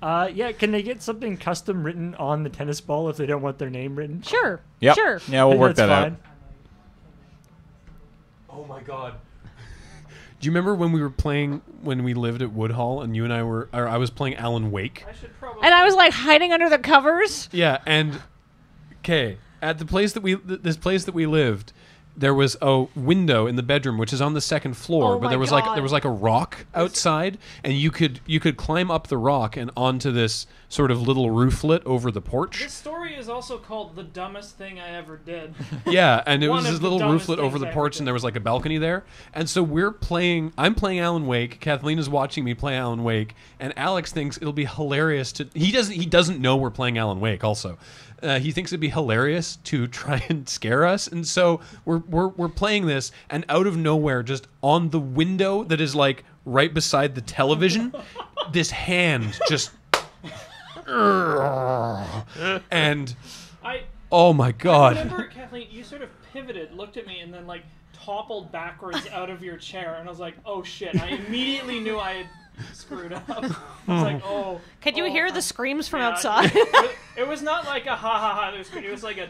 Yeah, can they get something custom written on the tennis ball if they don't want their name written? Sure. Yep. Sure. Yeah, we'll work that out. Oh my God. Do you remember when we lived at Woodhall and you and I I was playing Alan Wake? And I was like hiding under the covers. Yeah, and okay, at this place that we lived, there was a window in the bedroom which is on the second floor, but there was like a rock outside, and you could climb up the rock and onto this sort of little rooflet over the porch. This story is also called The Dumbest Thing I Ever Did. Yeah, and it was One this of the little dumbest rooflet over the things I porch, ever and did. there was like a balcony there. And so I'm playing Alan Wake, Kathleen is watching me play Alan Wake, and Alex thinks it'll be hilarious he doesn't know we're playing Alan Wake also. He thinks it'd be hilarious to try and scare us, and so we're playing this, and out of nowhere, just on the window that is like right beside the television, this hand just, and oh my God! I remember, Kathleen, you sort of pivoted, looked at me, and then like toppled backwards out of your chair, and I was like, "Oh shit!" I immediately knew I had screwed up. I was like, "Oh." Can you hear the screams from Yeah, outside? It was not like a ha ha ha. It was like a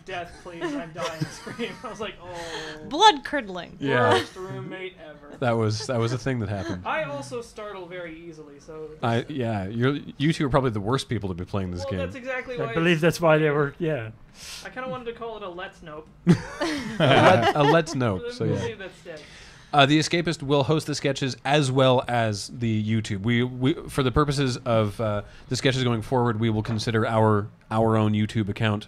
death, please, I'm dying scream. I was like, "Oh." Blood curdling. Yeah, Worst roommate ever. that was a thing that happened. I also startle very easily, so. You two are probably the worst people to be playing this game. That's exactly why. I believe that's why they were. Yeah. I kind of wanted to call it a Let's Nope. a let's note. So We'll yeah. leave that steady. The Escapist will host the sketches as well as the YouTube. We for the purposes of the sketches going forward, we will consider our own YouTube account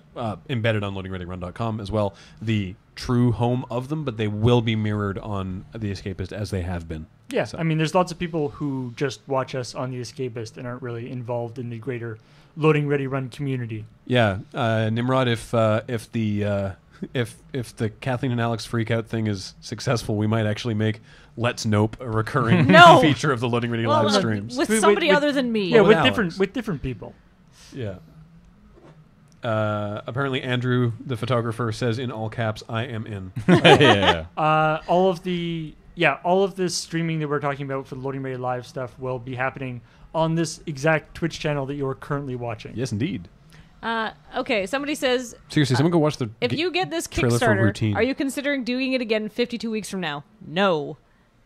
embedded on LoadingReadyRun.com as well, the true home of them, but they will be mirrored on the Escapist as they have been. Yeah, So- I mean, there's lots of people who just watch us on The Escapist and aren't really involved in the greater Loading Ready Run community. Yeah, Nimrod, if the Kathleen and Alex freakout thing is successful, we might actually make Let's Nope a recurring No. feature of the Loading Ready live streams. With With- somebody with- other than me. Yeah, with with Alex. different people. Yeah. Apparently, Andrew, the photographer, says in all caps, "I am in." Yeah. All of this streaming that we're talking about for the Loading Ready Live stuff will be happening on this exact Twitch channel that you are currently watching. Yes, indeed. Okay, somebody says, Seriously, someone go watch the. if you get this trailer for Kickstarter, Routine. are you considering doing it again 52 weeks from now? No.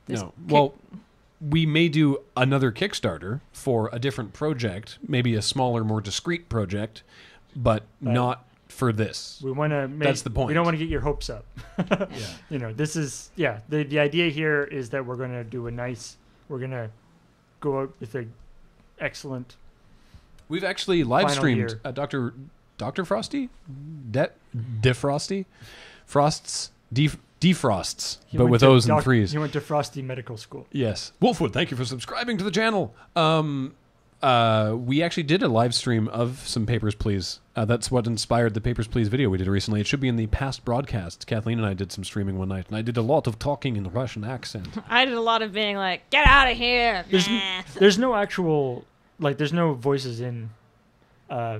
No. Well, we may do another Kickstarter for a different project, maybe a smaller, more discreet project, but not for this. We want to make. That's the point. We don't want to get your hopes up. Yeah. You know, this is The idea here is that we're going to do we're going to go out with a excellent. We've actually live Final streamed year. Dr. Frosty, Frost's defrosts, He but went with to O's and 3s. He went to Frosty Medical School. Yes. Wolfwood, thank you for subscribing to the channel. We actually did a live stream of some Papers, Please. That's what inspired the Papers, Please video we did recently. It should be in the past broadcasts. Kathleen and I did some streaming one night, and I did a lot of talking in the Russian accent. I did a lot of being like, get out of here. There's no actual, like, there's no voices in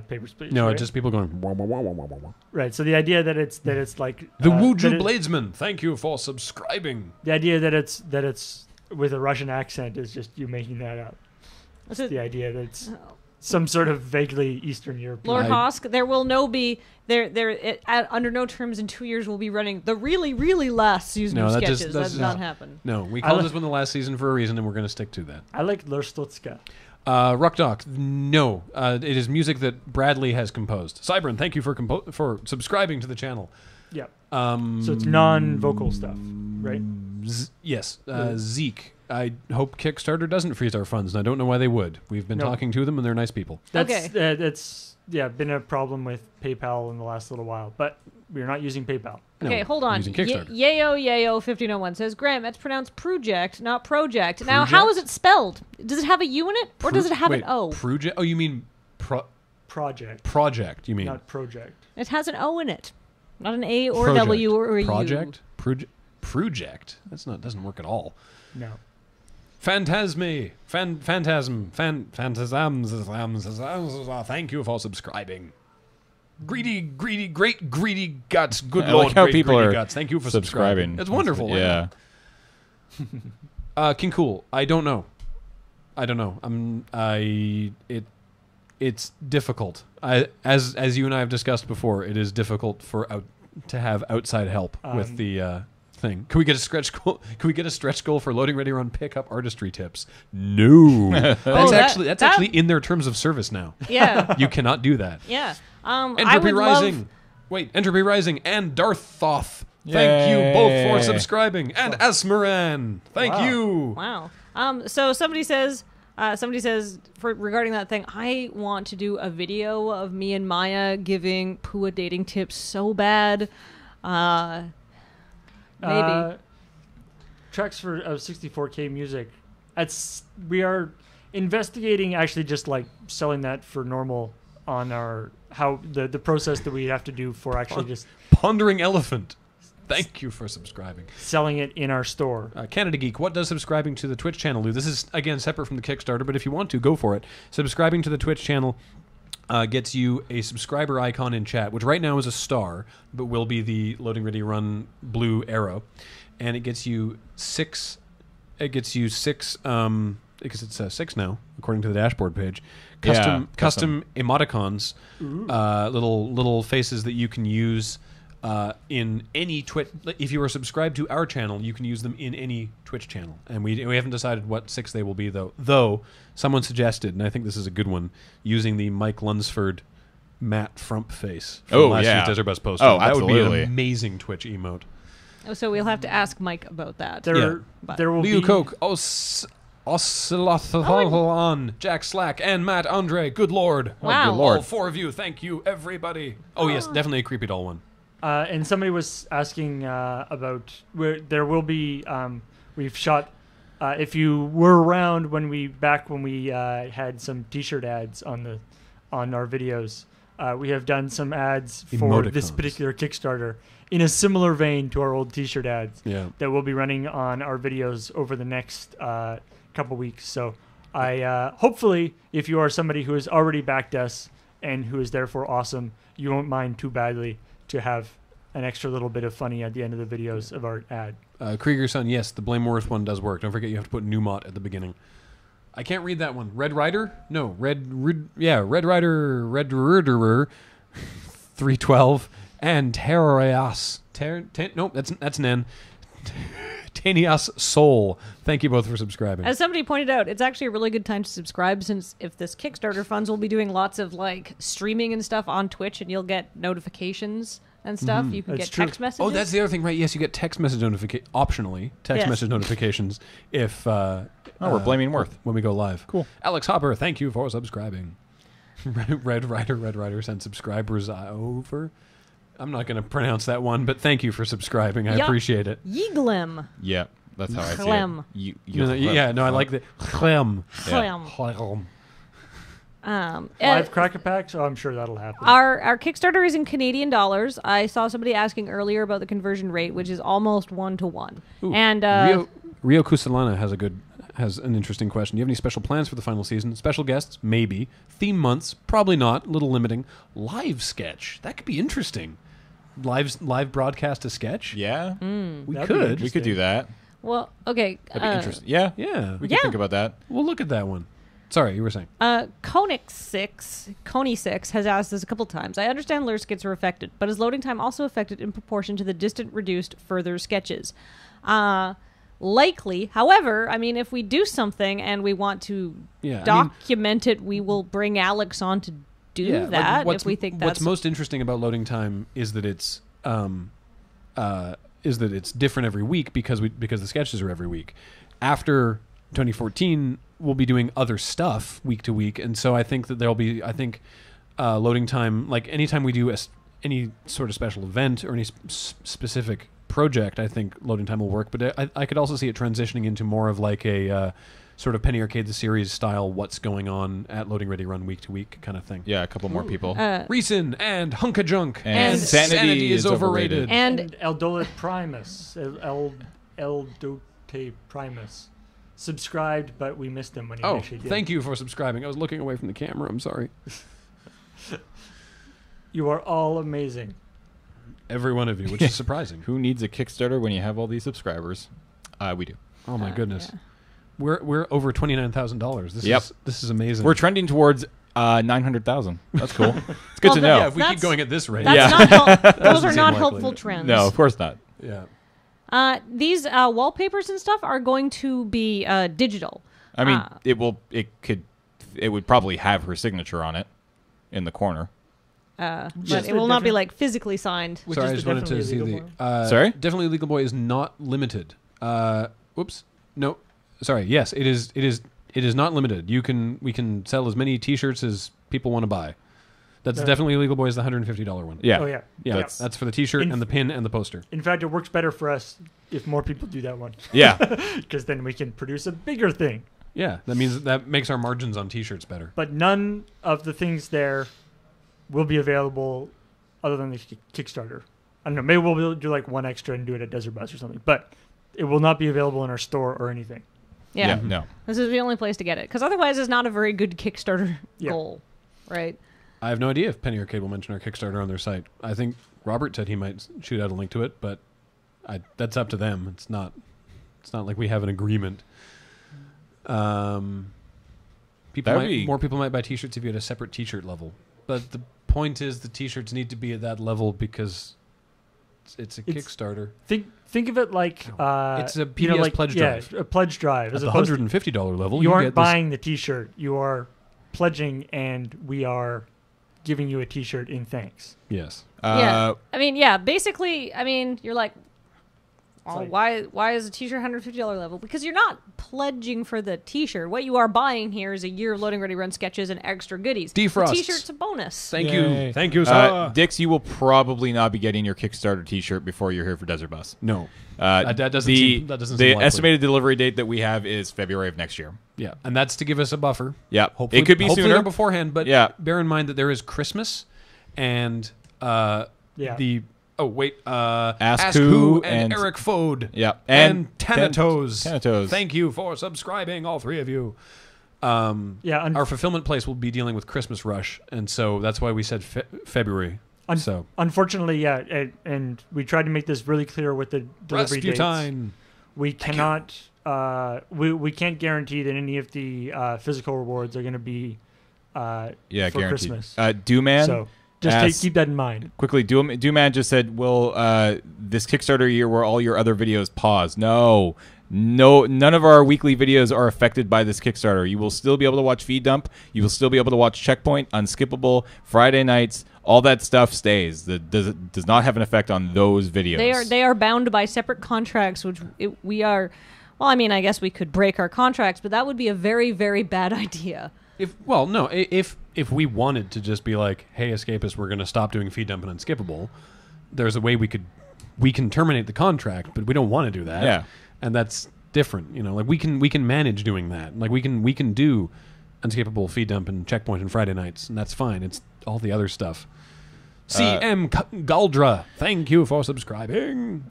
Papers, Please. No, right? it's just people going... Wah, wah, wah, wah, wah, wah. Right, so the idea that it's like... The that Wuju it- Bladesman, thank you for subscribing. The idea that it's with a Russian accent is just you making that up. It's the idea that it's some sort of vaguely Eastern European. Lord Hosk, there will be under no terms in 2 years we'll be running the really, really last season of sketches. That does not happen. No, we called this one the last season for a reason, and we're going to stick to that. I like Lurstotska. Ruckdock, no. It is music that Bradley has composed. Cybern, thank you for subscribing to the channel. Yeah. So it's non-vocal stuff, right? Yes. Zeke, I hope Kickstarter doesn't freeze our funds, and I don't know why they would. We've been talking to them, and they're nice people. That's been a problem with PayPal in the last little while, but we're not using PayPal. Okay, No, hold on. using Kickstarter. Yayo1501 says, Graham, it's pronounced project, not project. Now, how is it spelled? Does it have a U in it, or does it have an O? Project? Oh, you mean Project. project, you mean. Not project. It has an O in it. Not an A or Project. a W or a Project? U. Project? Doesn't work at all. No. Phantasms. Thank you for subscribing. Great greedy guts. Good I Lord, like how great people greedy are guts. Thank you for subscribing. It's wonderful. Yeah. King Cool. I don't know. It's difficult. As you and I have discussed before, it is difficult to have outside help with the thing. Can we get a stretch goal? Can we get a stretch goal for Loading Ready Run pickup artistry tips? No. That's actually in their terms of service now. Yeah. You cannot do that. Yeah. Entropy Rising. Entropy Rising and Darth Thoth. Thank you both for subscribing. And Asmeran. Thank you. Wow. So somebody says regarding that thing, I want to do a video of me and Maya giving Pua dating tips so bad. Maybe. Tracks for 64K music. We are investigating actually just like selling that for normal on the process that we have to do for actually just Pondering Elephant. Thank you for subscribing. Selling it in our store. Canada Geek, what does subscribing to the Twitch channel do? This is, again, separate from the Kickstarter, but if you want to, go for it. Subscribing to the Twitch channel gets you a subscriber icon in chat, which right now is a star, but will be the Loading Ready Run blue arrow. And it gets you six, because it says 6 now, according to the dashboard page. Custom emoticons, little faces that you can use in any Twitch. If you are subscribed to our channel, you can use them in any Twitch channel. And we haven't decided what 6 they will be, though someone suggested, and I think this is a good one, using the Mike Lunsford Matt Frump face from last year's Desert Bus poster. Oh, that would be absolutely. an amazing Twitch emote. So we'll have to ask Mike about that. There will Liu be Coke, Ocelothalon, Jack Slack, and Matt Andre. Good Lord. Wow. Good Lord. All 4 of you. Thank you, everybody. Oh, yes, definitely a Creepy Doll one. and somebody was asking about where there will be. We've shot. If you were around when we had some T-shirt ads on our videos, we have done some ads for this particular Kickstarter in a similar vein to our old T-shirt ads. Yeah. That will be running on our videos over the next couple weeks. So I hopefully, if you are somebody who has already backed us and who is therefore awesome, you won't mind too badly to have an extra little bit of funny at the end of the videos of our ad. Krieger's son, yes, the Blameworth one does work. Don't forget you have to put Newmont at the beginning. I can't read that one. Red Rider? No, Red Rider, Red Riderer, 312, and Terrorias. Nope, that's Nen. Tanias Soul. Thank you both for subscribing. As somebody pointed out, it's actually a really good time to subscribe, since if this Kickstarter funds, we'll be doing lots of like streaming and stuff on Twitch, and you'll get notifications and stuff. You can get text messages. Oh, that's the other thing, right? Yes, you get text message optionally text message notifications if we're blaming Worth when we go live. Cool. Alex Hopper, thank you for subscribing. Red Rider sent subscribers over. I'm not going to pronounce that one, but thank you for subscribing. I appreciate it. Yeglem. Yeah, that's how I say Chlem. it. I like the chlem. Chlem. Live Cracker Packs? Oh, I'm sure that'll happen. Our Kickstarter is in Canadian dollars. I saw somebody asking earlier about the conversion rate, which is almost 1-to-1. And Rio Cusalana has an interesting question. Do you have any special plans for the final season? Special guests? Maybe. Theme months? Probably not. A little limiting. Live sketch? That could be interesting. Live broadcast a sketch? Yeah, We That'd could. be we could do that. well, okay. That'd be interesting. Yeah, Yeah. we could think about that. We'll look at that one. Sorry, you were saying. Coney6 has asked this a couple times. I understand lure skits are affected, but is loading time also affected in proportion to the distant reduced further sketches? Likely. However, I mean, if we do something and we want to document it, we will bring Alex on to do that if we think that's... What's most interesting about loading time is that it's different every week because the sketches are every week. After 2014, we'll be doing other stuff week to week, and so I think that there'll be loading time, like anytime we do any sort of special event or any specific project, I think loading time will work. But I could also see it transitioning into more of like a sort of Penny Arcade the series style, what's going on at Loading Ready Run week to week kind of thing. Yeah, a couple more people. Reason and Hunka Junk and Sanity is overrated. And Eldolet Primus. Eldote Primus. Subscribed, but we missed him when he actually did. Thank you for subscribing. I was looking away from the camera. I'm sorry. You are all amazing. Every one of you, which is surprising. Who needs a Kickstarter when you have all these subscribers? We do. Oh my goodness. Yeah. We're over $29,000. This is amazing. We're trending towards 900,000. That's cool. It's good to know. Yeah, if we keep going at this rate. Those are not likely. helpful trends. No, of course not. Yeah. These wallpapers and stuff are going to be digital. I mean, it would probably have her signature on it in the corner. But it will not be like physically signed. Sorry, I just wanted to see the. Sorry? Definitely Legal Boy is not limited. Whoops. No. Sorry. Yes, it is. It is not limited. We can sell as many T-shirts as people want to buy. That's definitely Legal Boy is the $150 one. Yeah. Oh, yeah. Yeah. That's for the T-shirt and the pin and the poster. In fact, it works better for us if more people do that one. Yeah. Because then we can produce a bigger thing. Yeah. That makes our margins on T-shirts better. But none of the things there will be available other than the Kickstarter. I don't know. Maybe we'll do like one extra and do it at Desert Bus or something. But it will not be available in our store or anything. Yeah. No. This is the only place to get it. Because otherwise it's not a very good Kickstarter goal. Right? I have no idea if Penny Arcade will mention our Kickstarter on their site. I think Robert said he might shoot out a link to it, but that's up to them. It's not like we have an agreement. More people might buy T-shirts if you had a separate T-shirt level. But the point is the T-shirts need to be at that level because it's a Kickstarter. Think of it like it's a PBS pledge drive. Yeah, a pledge drive. At the $150 level, you aren't buying the T-shirt. You are pledging, and we are giving you a T-shirt in thanks. Yes. I mean, basically, I mean, you're like, why is a T-shirt $150 level? Because you're not pledging for the T-shirt. What you are buying here is a year of Loading Ready Run sketches and extra goodies. Defrosts. The T-shirt's a bonus. Thank you, sir. Dix, you will probably not be getting your Kickstarter T-shirt before you're here for Desert Bus. No. That doesn't seem the likely. estimated delivery date that we have is February of next year. Yeah, and that's to give us a buffer. Yeah, hopefully, it could be hopefully sooner there beforehand. But bear in mind that there is Christmas and Ask Who and Eric Fode. Yeah, and Thanatos. Thanatos. Thank you for subscribing, all three of you. Our fulfillment place will be dealing with Christmas rush, and so that's why we said February. Unfortunately, and we tried to make this really clear with the delivery dates. We cannot. We can't guarantee that any of the physical rewards are going to be for guaranteed. Christmas. Dooman. So just keep that in mind. Quickly, Dooman just said, "Will this Kickstarter year where all your other videos pause?" No, none of our weekly videos are affected by this Kickstarter. You will still be able to watch Feed Dump. You will still be able to watch Checkpoint, Unskippable, Friday nights. All that stuff stays. That does not have an effect on those videos. They are bound by separate contracts, which we are. Well, I mean, I guess we could break our contracts, but that would be a very, very bad idea. If we wanted to just be like, hey, Escapist, we're going to stop doing Feed Dump and Unskippable, there's a way we can terminate the contract, but we don't want to do that. Yeah. And that's different. You know, like we can manage doing that. Like we can do Unscapable, Feed Dump, and Checkpoint and Friday nights, and that's fine. It's all the other stuff. CM Galdra, thank you for subscribing.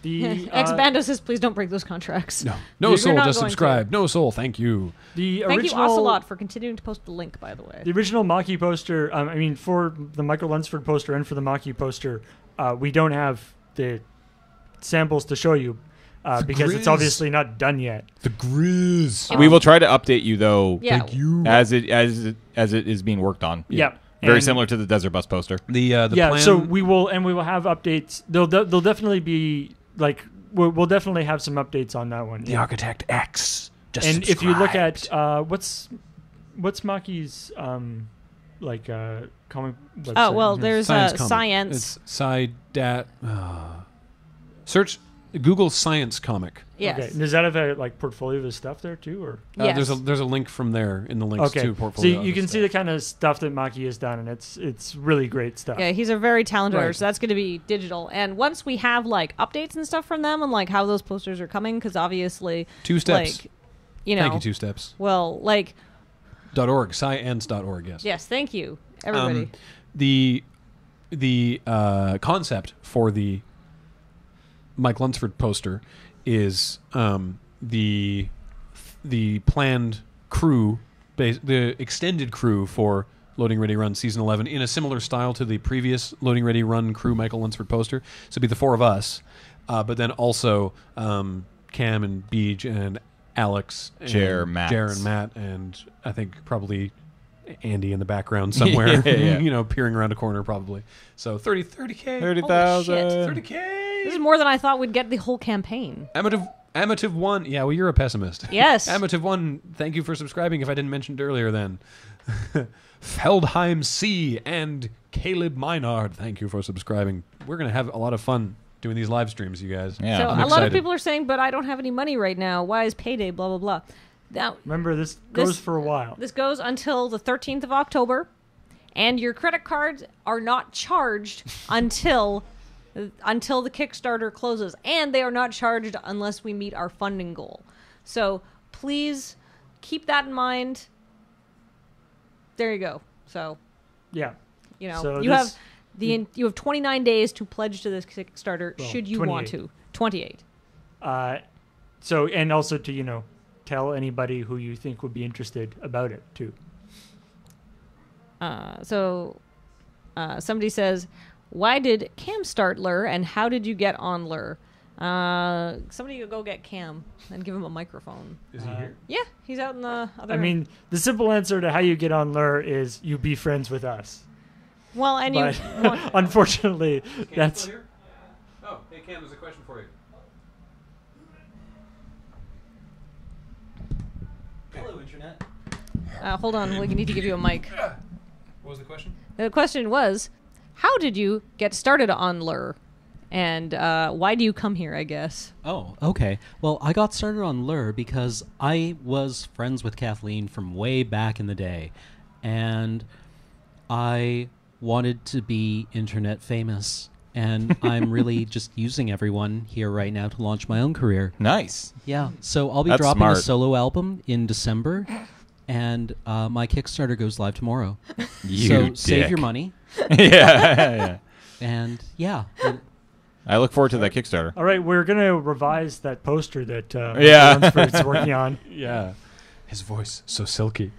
Ex Bando says, please don't break those contracts. No You're soul, not just going subscribe. No soul, thank you. Thank you, Ocelot, for continuing to post the link, by the way. The original Maki poster, for the Michael Lunsford poster and for the Maki poster, we don't have the samples to show you because it's obviously not done yet. The Grizz. We will try to update you though. Yeah. Thank you. As it is being worked on. Yeah. Very And- similar to the Desert Bus poster. The yeah, plan, so we will have updates. They'll definitely be like we'll definitely have some updates on that one. the Architect X. Just And if you look at subscribed. what's Maki's comic website? Oh, well, there's Comic. Science. It's Sci-Dat. Search Google Science Comic. Yes. Okay. Does that have a portfolio of his stuff there too, or? Yes. There's a link from there in the links Okay, to so portfolio. you can see the kind of stuff that Maki has done, and it's really great stuff. Yeah, he's a very talented Right. artist. So that's going to be digital. And once we have updates and stuff from them and how those posters are coming, because obviously 2 steps. Thank you, 2 steps. Well, .org, science.org. Yes. yes, thank you, everybody. The concept for the Mike Lunsford poster is the planned crew, the extended crew for Loading Ready Run Season 11 in a similar style to the previous Loading Ready Run crew Michael Lunsford poster. So it'd be the 4 of us, but then also Cam and Beej and Alex, and Jer and Matt, and I think probably Andy in the background somewhere, Yeah. Peering around a corner probably. So 30K. 30,000. 30K. This is more than I thought we'd get the whole campaign. Amative 1. Yeah, well, you're a pessimist. Yes. Amative 1, thank you for subscribing if I didn't mention it earlier then. Feldheim C and Caleb Minard, thank you for subscribing. We're going to have a lot of fun doing these live streams, you guys. Yeah. So I'm a lot excited. of people are saying, but I don't have any money right now. Why is payday? Blah, blah, blah. Now, Remember, this goes for a while. this goes until the 13th of October, and your credit cards are not charged until the Kickstarter closes, and they are not charged unless we meet our funding goal. So please keep that in mind. There you go. So Yeah. So you have 29 days to pledge to this Kickstarter should you want 28. to. 28. So and also to tell anybody who you think would be interested about it too. Somebody says, why did Cam start Lure, and how did you get on Lure? Somebody go get Cam and give him a microphone. Is he here? Yeah, he's out in the other I room. mean, the simple answer to how you get on Lure is you be friends with us. Well, and But you want, unfortunately, that's here? Oh, hey Cam, there's a question for you. Hello, Internet. hold on, we need to give you a mic. What was the question? The question was, how did you get started on Lure? And why do you come here, I guess? Oh, okay. Well, I got started on Lure because I was friends with Kathleen from way back in the day. And I wanted to be internet famous. And I'm really just using everyone here right now to launch my own career. Nice. Yeah. So I'll be That's dropping a smart. solo album in December. And my Kickstarter goes live tomorrow. You so save dick. your money. yeah. And yeah. I look forward to that Kickstarter. all right. We're gonna revise that poster that Yeah. Lunsford's working on. Yeah. His voice, so silky.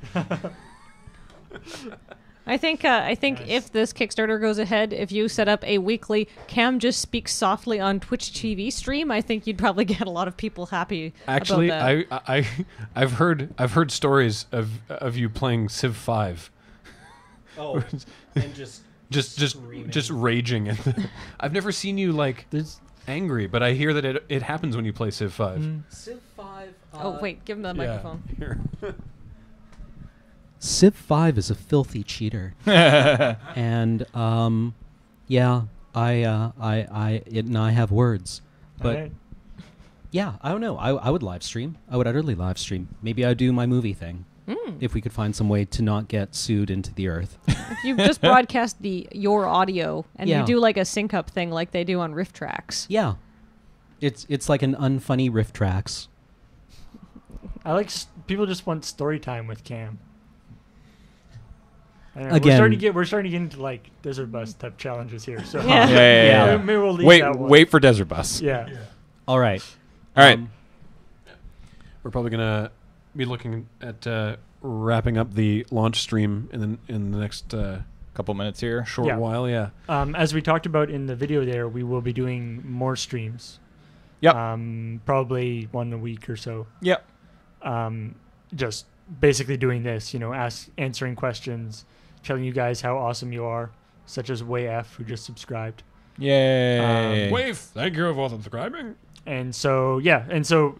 I think if this Kickstarter goes ahead, if you set up a weekly Cam just speaks softly on Twitch TV stream, I think you'd probably get a lot of people happy. Actually, about that. I've heard stories of you playing Civ 5. Oh, and just Just raging. I've never seen you angry, but I hear that it happens when you play Civ 5. Civ 5. Oh wait, give him the microphone. Here. Civ 5 is a filthy cheater. And yeah, I have words. But All right. yeah, I don't know. I would live stream. I would utterly live stream. Maybe I'd do my movie thing. if we could find some way to not get sued into the earth. If you just broadcast your audio and Yeah. you do like a sync up thing like they do on riff tracks. Yeah. It's like an unfunny riff tracks. I like people just want story time with Cam. I don't know, Again- we're starting to get into like Desert Bus type challenges here. So Yeah. Yeah. maybe we'll leave Wait, that one. wait for Desert Bus. Yeah. All right. All right. We're probably gonna be looking at wrapping up the launch stream in the next Couple minutes here. short Yeah. while. Yeah. As we talked about in the video there, we will be doing more streams. Yep. Probably one a week or so. Yep. Just basically doing this, answering questions, telling you guys how awesome you are, such as Way F, who just subscribed. Yay. Wave, thank you for subscribing. And so,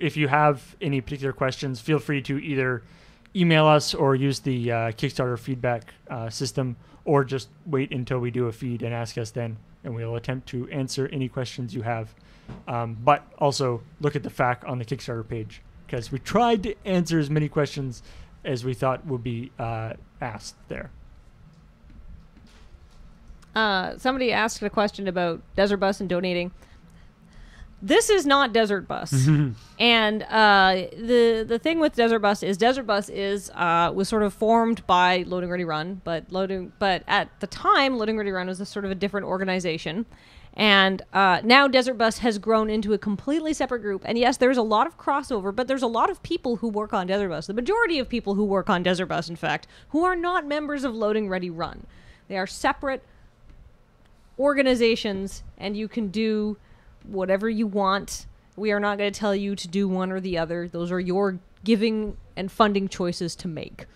if you have any particular questions, feel free to either email us or use the Kickstarter feedback system, or just wait until we do a feed and ask us then, and we'll attempt to answer any questions you have. But also look at the FAQ on the Kickstarter page, because we tried to answer as many questions as we thought would be asked there. Somebody asked a question about Desert Bus and donating. This is not Desert Bus, and the thing with Desert Bus is was sort of formed by Loading Ready Run, but at the time Loading Ready Run was a sort of a different organization, and now Desert Bus has grown into a completely separate group. And yes, there's a lot of crossover, but there's a lot of people who work on Desert Bus. The majority of people who work on Desert Bus, in fact, who are not members of Loading Ready Run. They are separate organizations, and you can do whatever you want. We are not going to tell you to do one or the other. Those are your giving and funding choices to make.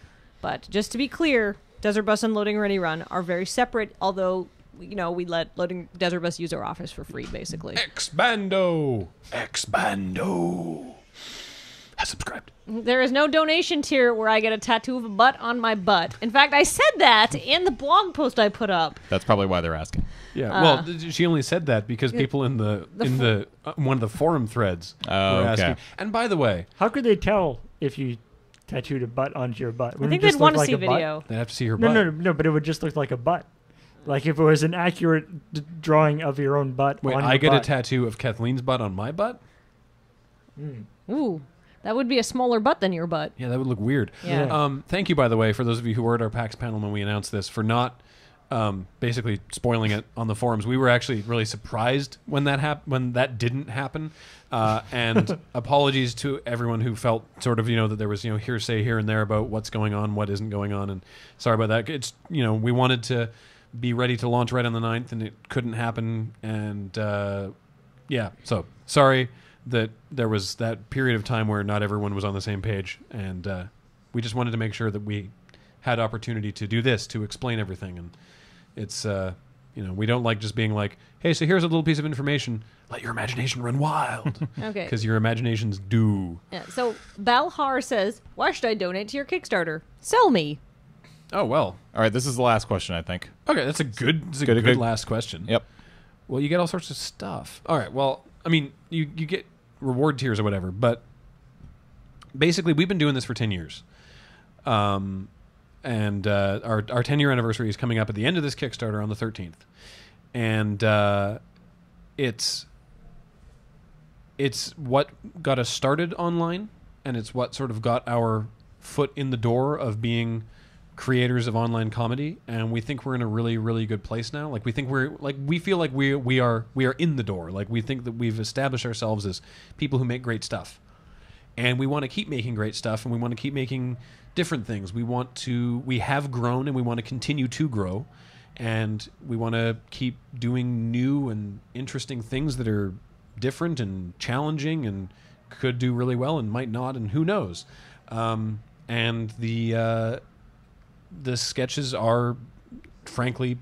But just to be clear, Desert Bus and Loading Ready Run are very separate, although we let Desert Bus use our office for free, basically. Expando has subscribed. There is no donation tier where I get a tattoo of a butt on my butt. In fact, I said that in the blog post I put up. That's probably why they're asking. Yeah. Well, she only said that because people in the one of the forum threads were asking. And by the way, How could they tell if you tattooed a butt onto your butt? I think they'd want to see video. they have to see her butt. No, but it would just look like a butt. Like if it was an accurate drawing of your own butt. Wait, on I your get a butt. tattoo of Kathleen's butt on my butt? Ooh, that would be a smaller butt than your butt. Yeah, that would look weird. Yeah. Thank you, by the way, for those of you who were at our PAX panel when we announced this, for not basically spoiling it on the forums. We were actually really surprised when that didn't happen. And apologies to everyone who felt sort of, that there was, hearsay here and there about what's going on, what isn't going on. And sorry about that. It's, we wanted to be ready to launch right on the 9th, and it couldn't happen. And so sorry that there was that period of time where not everyone was on the same page. And we just wanted to make sure that we had opportunity to do this, to explain everything. And it's, we don't like just being like, hey, so here's a little piece of information. Let your imagination run wild. Okay. Because your imaginations do. Yeah, so Balhar says, why should I donate to your Kickstarter? Sell me. Oh, well. All right, this is the last question, I think. Okay, that's a good last question. Yep. Well, you get all sorts of stuff. All right, well, I mean, you get reward tiers or whatever, but basically we've been doing this for 10 years. And our 10-year anniversary is coming up at the end of this Kickstarter on the 13th. And it's what got us started online, and it's what sort of got our foot in the door of being creators of online comedy, and we think we're in a really, really good place now. Like we feel like we are in the door. Like we think that we've established ourselves as people who make great stuff, and we want to keep making great stuff, and we want to keep making different things. We have grown, and we want to continue to grow, and we want to keep doing new and interesting things that are different and challenging and could do really well and might not, and who knows. And the sketches are, frankly,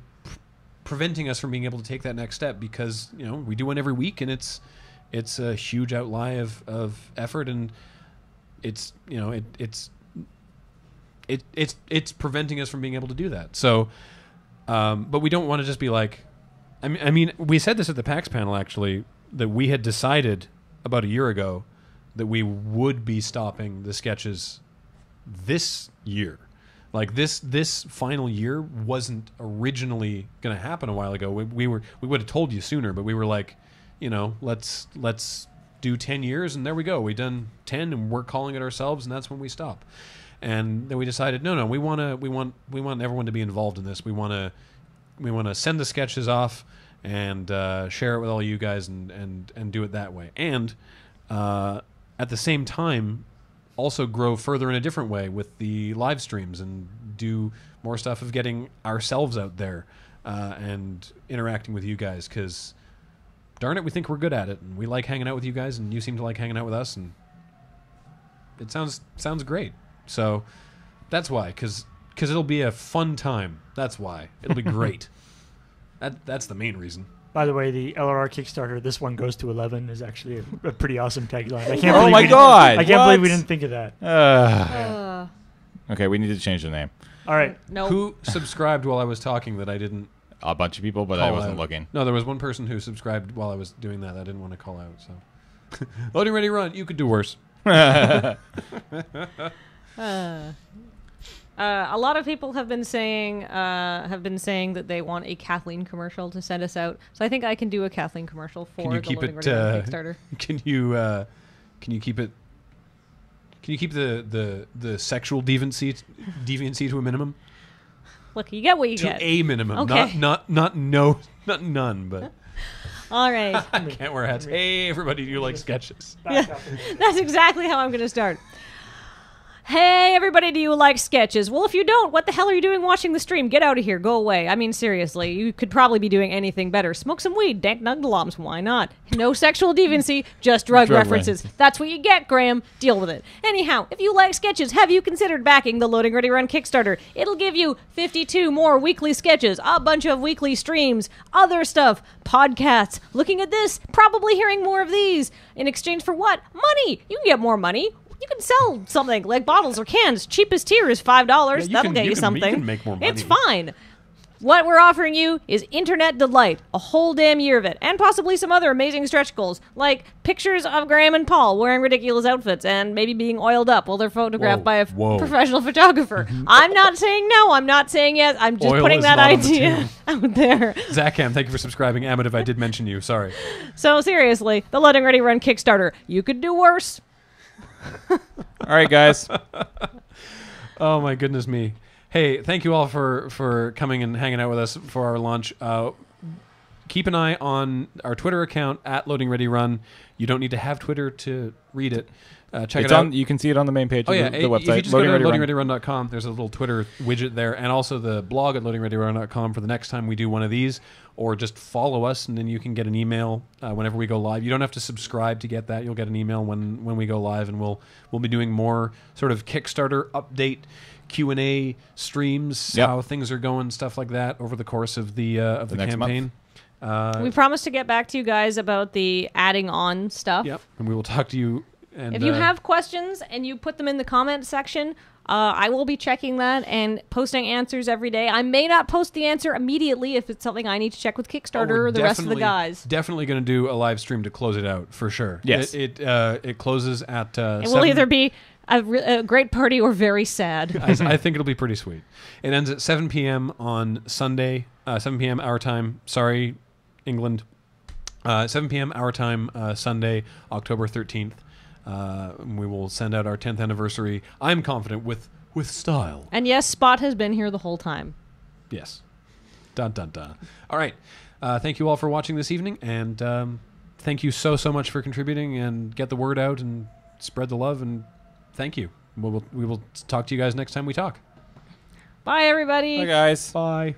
preventing us from being able to take that next step because we do one every week, and it's a huge outlay of effort, and it's preventing us from being able to do that. So, but we don't want to just be like, I mean, we said this at the PAX panel actually, that we had decided about a year ago that we would be stopping the sketches this year. Like this final year wasn't originally going to happen a while ago. We would have told you sooner, but we were like, you know, let's do 10 years, and there we go. We done 10, and we're calling it ourselves, and that's when we stop. And then we decided, no, we want everyone to be involved in this. We want to send the sketches off and share it with all you guys and do it that way. And at the same time, also grow further in a different way with the live streams and do more stuff of getting ourselves out there and interacting with you guys, because darn it, we think we're good at it, and we like hanging out with you guys, and you seem to like hanging out with us, and it sounds great. So that's why, because it'll be a fun time. That's why. It'll be great. That's the main reason. By the way, the LRR Kickstarter, this one goes to 11, is actually a pretty awesome tagline. I can't believe we didn't think of that. Okay, we need to change the name. All right. Nope. Who subscribed while I was talking that I didn't? A bunch of people, but I wasn't looking. No, there was one person who subscribed while I was doing that I didn't want to call out. So, Loading Ready Run, you could do worse. A lot of people have been saying that they want a Kathleen commercial to send us out. So I think I can do a Kathleen commercial for Can you the keep Loading it? Ready Run Kickstarter. Can you keep it? Can you keep the sexual deviancy to a minimum? Look, you get what you get. To a minimum, Okay. not none, but. All right. I can't wear hats. Hey, everybody, do you like sketches? That's exactly how I'm going to start. Hey, everybody, do you like sketches? Well, if you don't, what the hell are you doing watching the stream? Get out of here. Go away. I mean, seriously, you could probably be doing anything better. Smoke some weed. Dank nugdaloms. Why not? No sexual deviancy, just drug references. That's what you get, Graham. Deal with it. Anyhow, if you like sketches, have you considered backing the Loading Ready Run Kickstarter? It'll give you 52 more weekly sketches, a bunch of weekly streams, other stuff, podcasts. Looking at this, probably hearing more of these. In exchange for what? Money. You can get more money. You can sell something like bottles or cans. Cheapest tier is $5. That'll get you something. You can make more money. It's fine. What we're offering you is internet delight, a whole damn year of it, and possibly some other amazing stretch goals, like pictures of Graham and Paul wearing ridiculous outfits and maybe being oiled up while they're photographed by a professional photographer. I'm not saying no. I'm not saying yes. I'm just putting that idea out there. Zacham, thank you for subscribing. Amit, if I did mention you, sorry. So seriously, the Loading Ready Run Kickstarter. You could do worse. All right, guys. Oh my goodness me. Hey, thank you all for coming and hanging out with us for our launch. Keep an eye on our Twitter account at LoadingReadyRun. You don't need to have Twitter to read it. Check it out. You can see it on the main page of the website. If you just go to LoadingReadyRun.com, there's a little Twitter widget there, and also the blog at LoadingReadyRun.com for the next time we do one of these, or just follow us, and then you can get an email whenever we go live. You don't have to subscribe to get that. You'll get an email when we go live, and we'll be doing more sort of Kickstarter update Q&A streams, how things are going, stuff like that over the course of the campaign. We promised to get back to you guys about the adding on stuff. Yep, and we will talk to you. And, if you have questions and you put them in the comment section, I will be checking that and posting answers every day. I may not post the answer immediately if it's something I need to check with Kickstarter or the rest of the guys. Definitely going to do a live stream to close it out, for sure. Yes. It closes at It will either be a great party or very sad. I think it'll be pretty sweet. It ends at 7 p.m. on Sunday, 7 p.m. our time. Sorry, England. 7 p.m. our time, Sunday, October 13th. We will send out our 10th anniversary, I'm confident, with style. And yes, Spot has been here the whole time. Yes. Dun, dun, dun. All right. Thank you all for watching this evening, and thank you so much for contributing, and get the word out and spread the love, and thank you. We will talk to you guys next time we talk. Bye, everybody. Bye, guys. Bye.